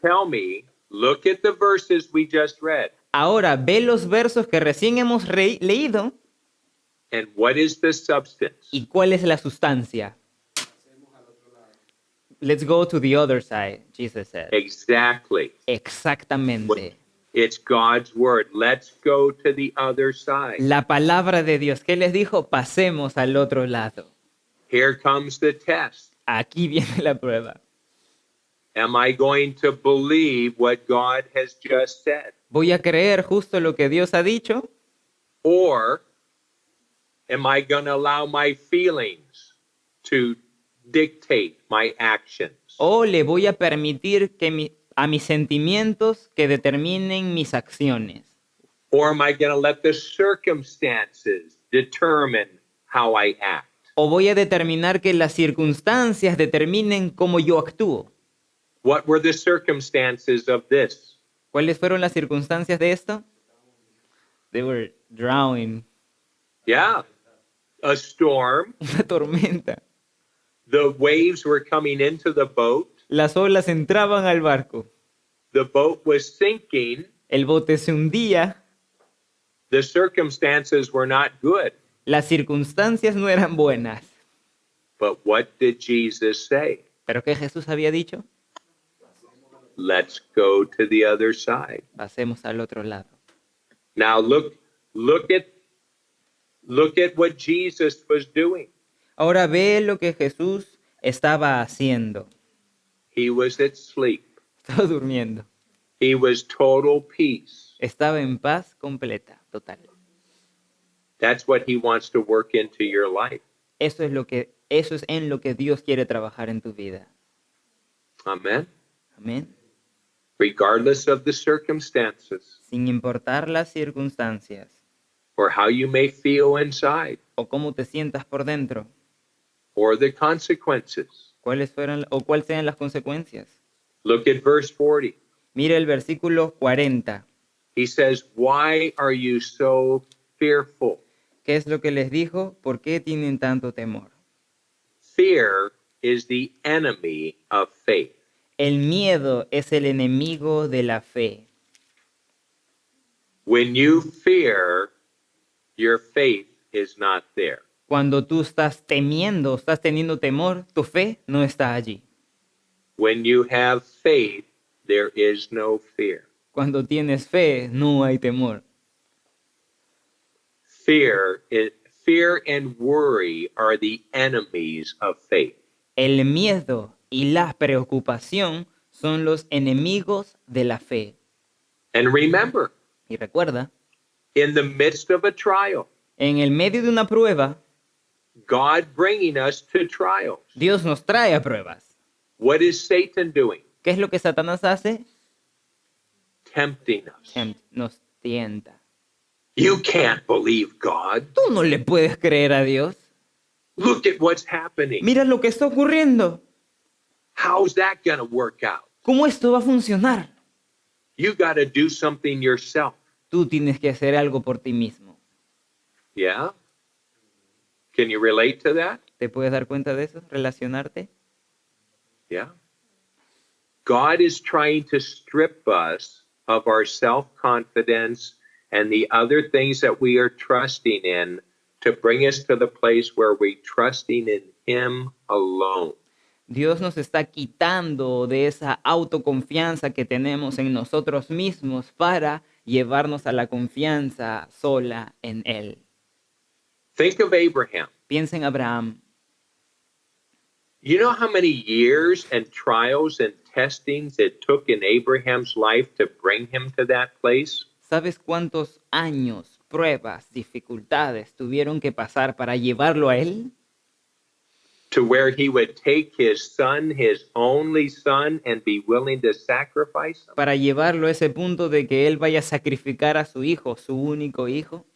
tell me, look at the verses we just read. Ahora ve los versos que recién hemos leído And what is the substance? y cuál es la sustancia. Let's go to the other side, Jesus said. Exactly. Exactamente. It's God's word. Let's go to the other side. La palabra de Dios. ¿Qué les dijo? Pasemos al otro lado. Here comes the test. Aquí viene la prueba. Am I going to believe what God has just said? ¿Voy a creer justo lo que Dios ha dicho? Or am I going to allow my feelings to dictate my actions? ¿O le voy a permitir que a mis sentimientos que determinen mis acciones? Or am I going to let the circumstances determine how I act? ¿O voy a determinar que las circunstancias determinen cómo yo actúo? What were the circumstances of this? ¿Cuáles fueron las circunstancias de esto? They were drowning. Yeah, a storm. Una tormenta. The waves were coming into the boat. Las olas entraban al barco. The boat was sinking. El bote se hundía. The circumstances were not good. Las circunstancias no eran buenas. But what did Jesus say? ¿Pero qué Jesús había dicho? Let's go to the other side. Pasemos al otro lado. Now look at what Jesus was doing. Ahora ve lo que Jesús estaba haciendo. He was at sleep. Estaba durmiendo. He was total peace. Estaba en paz completa, total. That's what he wants to work into your life. Eso es en lo que Dios quiere trabajar en tu vida. Amen. Amén. Regardless of the circumstances Sin importar las circunstancias or how you may feel inside o cómo te sientas por dentro, or the consequences. cuáles sean las consecuencias. Look at verse 40. Mira el versículo 40. He says, "Why are you so fearful?" ¿Qué es lo que les dijo? ¿Por qué tienen tanto temor? Fear is the enemy of faith. El miedo es el enemigo de la fe. When you fear, your faith is not there. Cuando tú estás temiendo, estás teniendo temor, tu fe no está allí. When you have faith, there is no fear. Cuando tienes fe, no hay temor. fear and worry are the enemies of faith. El miedo y la preocupación son los enemigos de la fe. And remember, Y recuerda, in the midst of a trial, en el medio de una prueba, God bringing us to trials, Dios nos trae a pruebas. what is Satan doing? ¿Qué es lo que Satanás hace? Tempting us. Nos tienta. You can't believe God. Tú no le puedes creer a Dios. Look at what's happening. Mira lo que está ocurriendo. How's that going to work out? ¿Cómo esto va a funcionar? You got to do something yourself. Tú tienes que hacer algo por ti mismo. Yeah? Can you relate to that? ¿Te puedes dar cuenta de eso? ¿Relacionarte? Yeah. God is trying to strip us of our self-confidence and the other things that we are trusting in to bring us to the place where we're trusting in Him alone. Dios nos está quitando de esa autoconfianza que tenemos en nosotros mismos para llevarnos a la confianza sola en Él. Think of Abraham. Piensa en Abraham. You know how many years and trials and testings it took in Abraham's life to bring him to that place? ¿Sabes cuántos años, pruebas, dificultades tuvieron que pasar para llevarlo a Él? To where he would take his son, his only son, and be willing to sacrifice him? Para llevarlo a ese punto de que Él vaya a sacrificar a su hijo, su único hijo.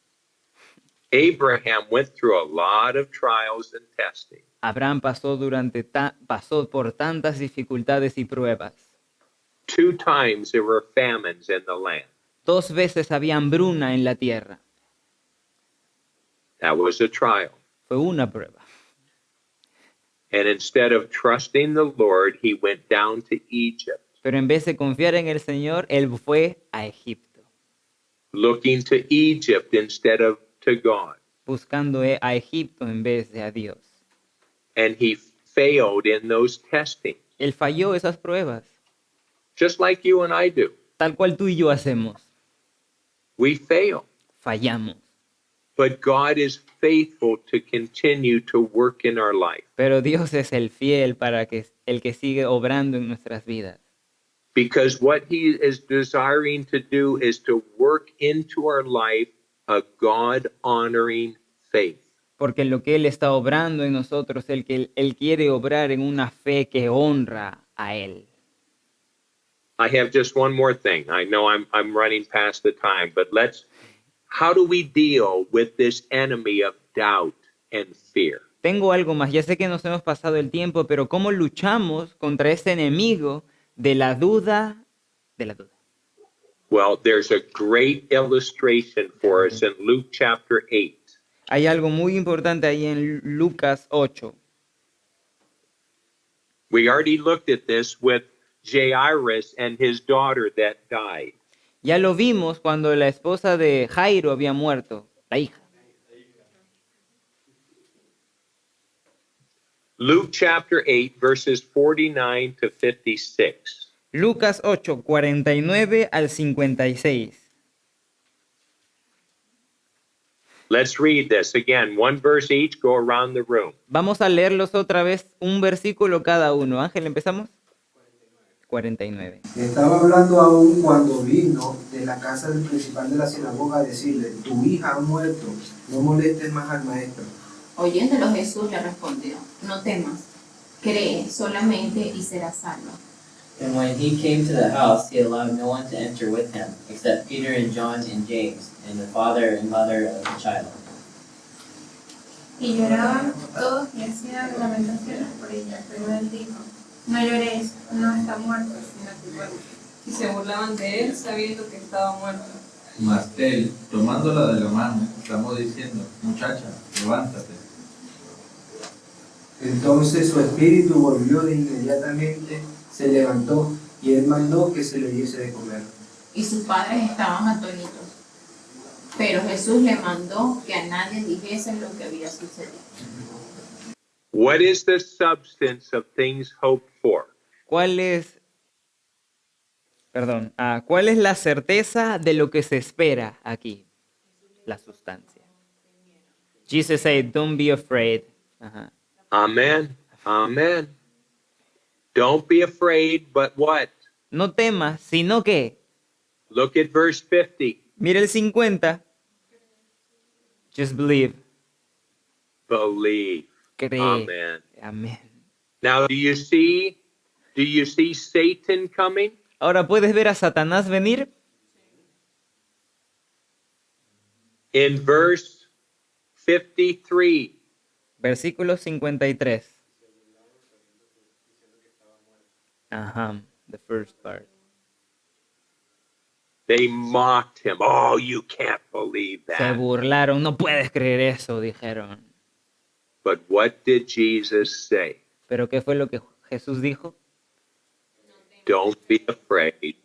Abraham went through a lot of trials and testing. Abraham pasó por tantas dificultades y pruebas. 2 times there were famines in the land. 2 veces había hambruna en la tierra. That was a trial. Fue una prueba. And instead of trusting the Lord, he went down to Egypt, Pero en vez de confiar en el Señor, Él fue a Egipto, looking to Egypt instead of to God. buscando a Egipto en vez de a Dios. And he failed in those testing, Él falló esas pruebas, just like you and I do. tal cual tú y yo hacemos. We fail. Fallamos. But God is faithful to continue to work in our life, Pero Dios es el fiel para que el que sigue obrando en nuestras vidas. because what he is desiring to do is to work into our life a God-honoring faith. Porque lo que Él está obrando en nosotros, Él quiere obrar en una fe que honra a Él. I have just one more thing. I know I'm running past the time, but how do we deal with this enemy of doubt and fear? Tengo algo más. Ya sé que nos hemos pasado el tiempo, pero ¿cómo luchamos contra este enemigo de la duda? Well, there's a great illustration for us in Luke chapter 8. Hay algo muy importante ahí en Lucas 8. We already looked at this with Jairus and his daughter that died. Ya lo vimos cuando la esposa de Jairo había muerto, la hija. Luke chapter 8, verses 49 to 56. Lucas 8, 49 al 56. Let's read this again, one verse each, go around the room. Vamos a leerlos otra vez, un versículo cada uno. Ángel, ¿empezamos? 49. Estaba hablando aún cuando vino de la casa del principal de la sinagoga a decirle, tu hija ha muerto, no molestes más al maestro. Oyéndolo Jesús le respondió, no temas, cree solamente y serás salvo. And when he came to the house, he allowed no one to enter with him, except Peter and John and James, and the father and mother of the child. Y lloraban todos y hacían lamentaciones por ella, pero él dijo, no lloréis, no está muerto, sino que duerme. Y se burlaban de él sabiendo que estaba muerto. Mas él, tomándola de la mano, clamó diciendo, muchacha, levántate. Entonces su espíritu volvió de inmediatamente, se levantó y él mandó que se le diese de comer. Y sus padres estaban atónitos. Pero Jesús le mandó que a nadie dijese lo que había sucedido. What is the substance of things hoped for? ¿Cuál es la certeza de lo que se espera aquí? La sustancia. Jesus said, don't be afraid. Ajá. Amen. Amen. Don't be afraid, but what? No temas, sino que, Look at verse 50. mira el 50, just believe, Believe. cree. Amen. Amén. Now, do you see Satan coming? Ahora, ¿puedes ver a Satanás venir? In verse 53, Versículo 53. Ajá, the first part. they mocked him. Oh, you can't believe Se that. burlaron, no puedes creer eso, dijeron. But what did Jesus say? Pero ¿qué fue lo que Jesús dijo? Don't be afraid,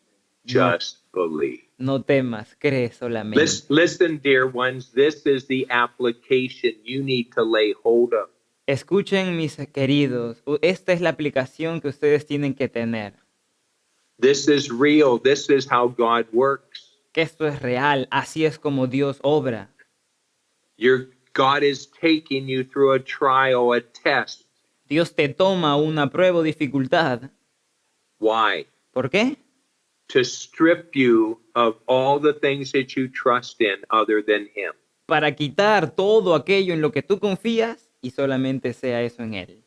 just believe. No temas, cree solamente. Listen, dear ones, this is the application you need to lay hold of. Escuchen, mis queridos, esta es la aplicación que ustedes tienen que tener. This is real. This is how God works. Que esto es real, así es como Dios obra. God is taking you through a trial, a test. Dios te toma una prueba o dificultad. Why? ¿Por qué? To strip you of all the things that you trust in other than Him. Para quitar todo aquello en lo que tú confías y solamente sea eso en Él.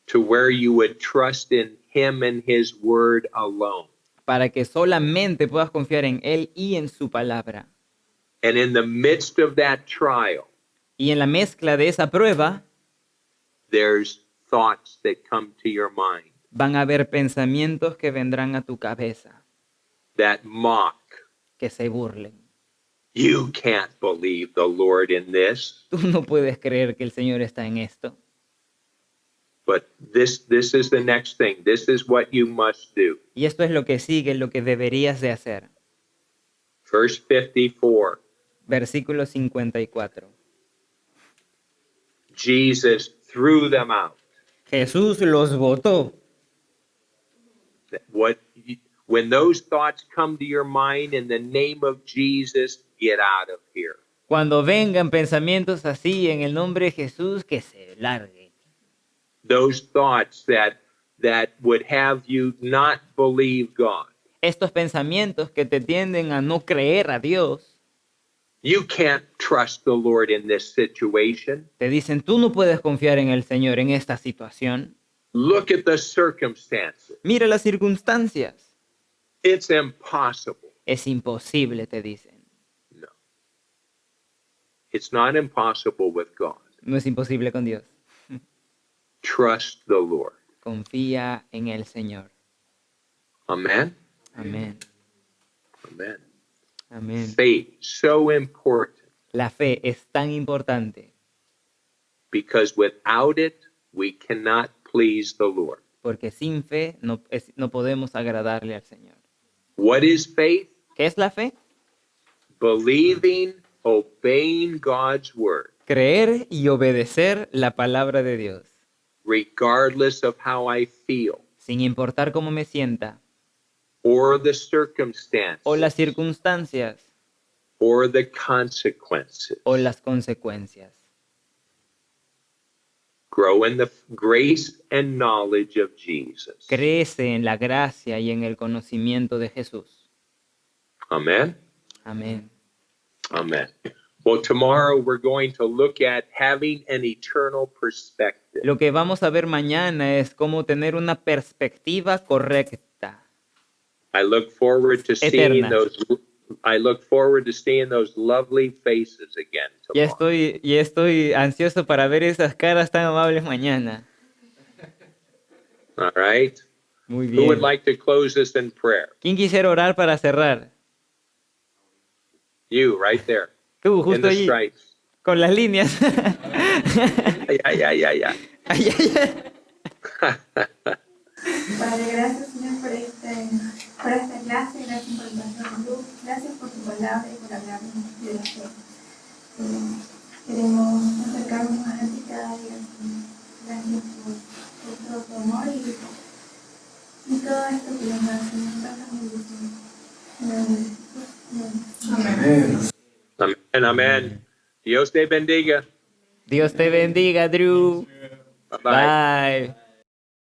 To where you would trust in Him and His Word alone. Para que solamente puedas confiar en Él y en su palabra. And in the midst of that trial, Y en la mezcla de esa prueba there's thoughts that come to your mind van a haber pensamientos que vendrán a tu cabeza, that mock. que se burlen. You can't believe the Lord in this. Tú no puedes creer que el Señor está en esto. But this is the next thing. This is what you must do. Y esto es lo que sigue, lo que deberías de hacer. Verse 54. Versículo 54. Jesus threw them out. Jesús los botó. When those thoughts come to your mind in the name of Jesus, get out of here. Cuando vengan pensamientos así en el nombre de Jesús, que se larguen. Those thoughts that would have you not believe God. Estos pensamientos que te tienden a no creer a Dios. You can't trust the Lord in this situation. Te dicen, tú no puedes confiar en el Señor en esta situación. Look at the circumstances. Mira las circunstancias. It's impossible. Es imposible, te dicen. No. It's not impossible with God. No es imposible con Dios. Trust the Lord. Confía en el Señor. Amen. Amén. Amen. Amén. Faith, so important, La fe es tan importante because without it, we cannot please the Lord. porque sin fe no podemos agradarle al Señor. What is faith? ¿Qué es la fe? Believing, obeying God's word, Creer y obedecer la palabra de Dios, regardless of how I feel sin importar cómo me sienta, or the circumstance o las circunstancias, or the consequences. o las consecuencias. Grow in the grace and knowledge of Jesus. Crece en la gracia y en el conocimiento de Jesús. Amen. Amén. Amen. Well, tomorrow we're going to look at having an eternal perspective. Lo que vamos a ver mañana es cómo tener una perspectiva correcta. I look forward to seeing Eterna. those lovely faces again tomorrow. Ya estoy ansioso para ver esas caras tan amables mañana. All right. Muy Who would bien. like to close this in prayer? ¿Quién quisiera orar para cerrar? You, right there, Tú, in justo the allí, stripes. con las líneas. Ay, ay, ay, ay, ay. Ay, ay, ay. Padre, gracias Señor por esta clase, gracias por el pastor Luz, gracias por tu palabra y por hablarnos de la fe. Queremos acercarnos a ti cada día, Señor. Gracias por todo tu amor y todo esto que nos da, Señor. Tanta bendición. En el nombre de Jesús. Amén. Amén. Amén, amén. Dios te bendiga. Dios te bendiga, Drew. Bye. Bye.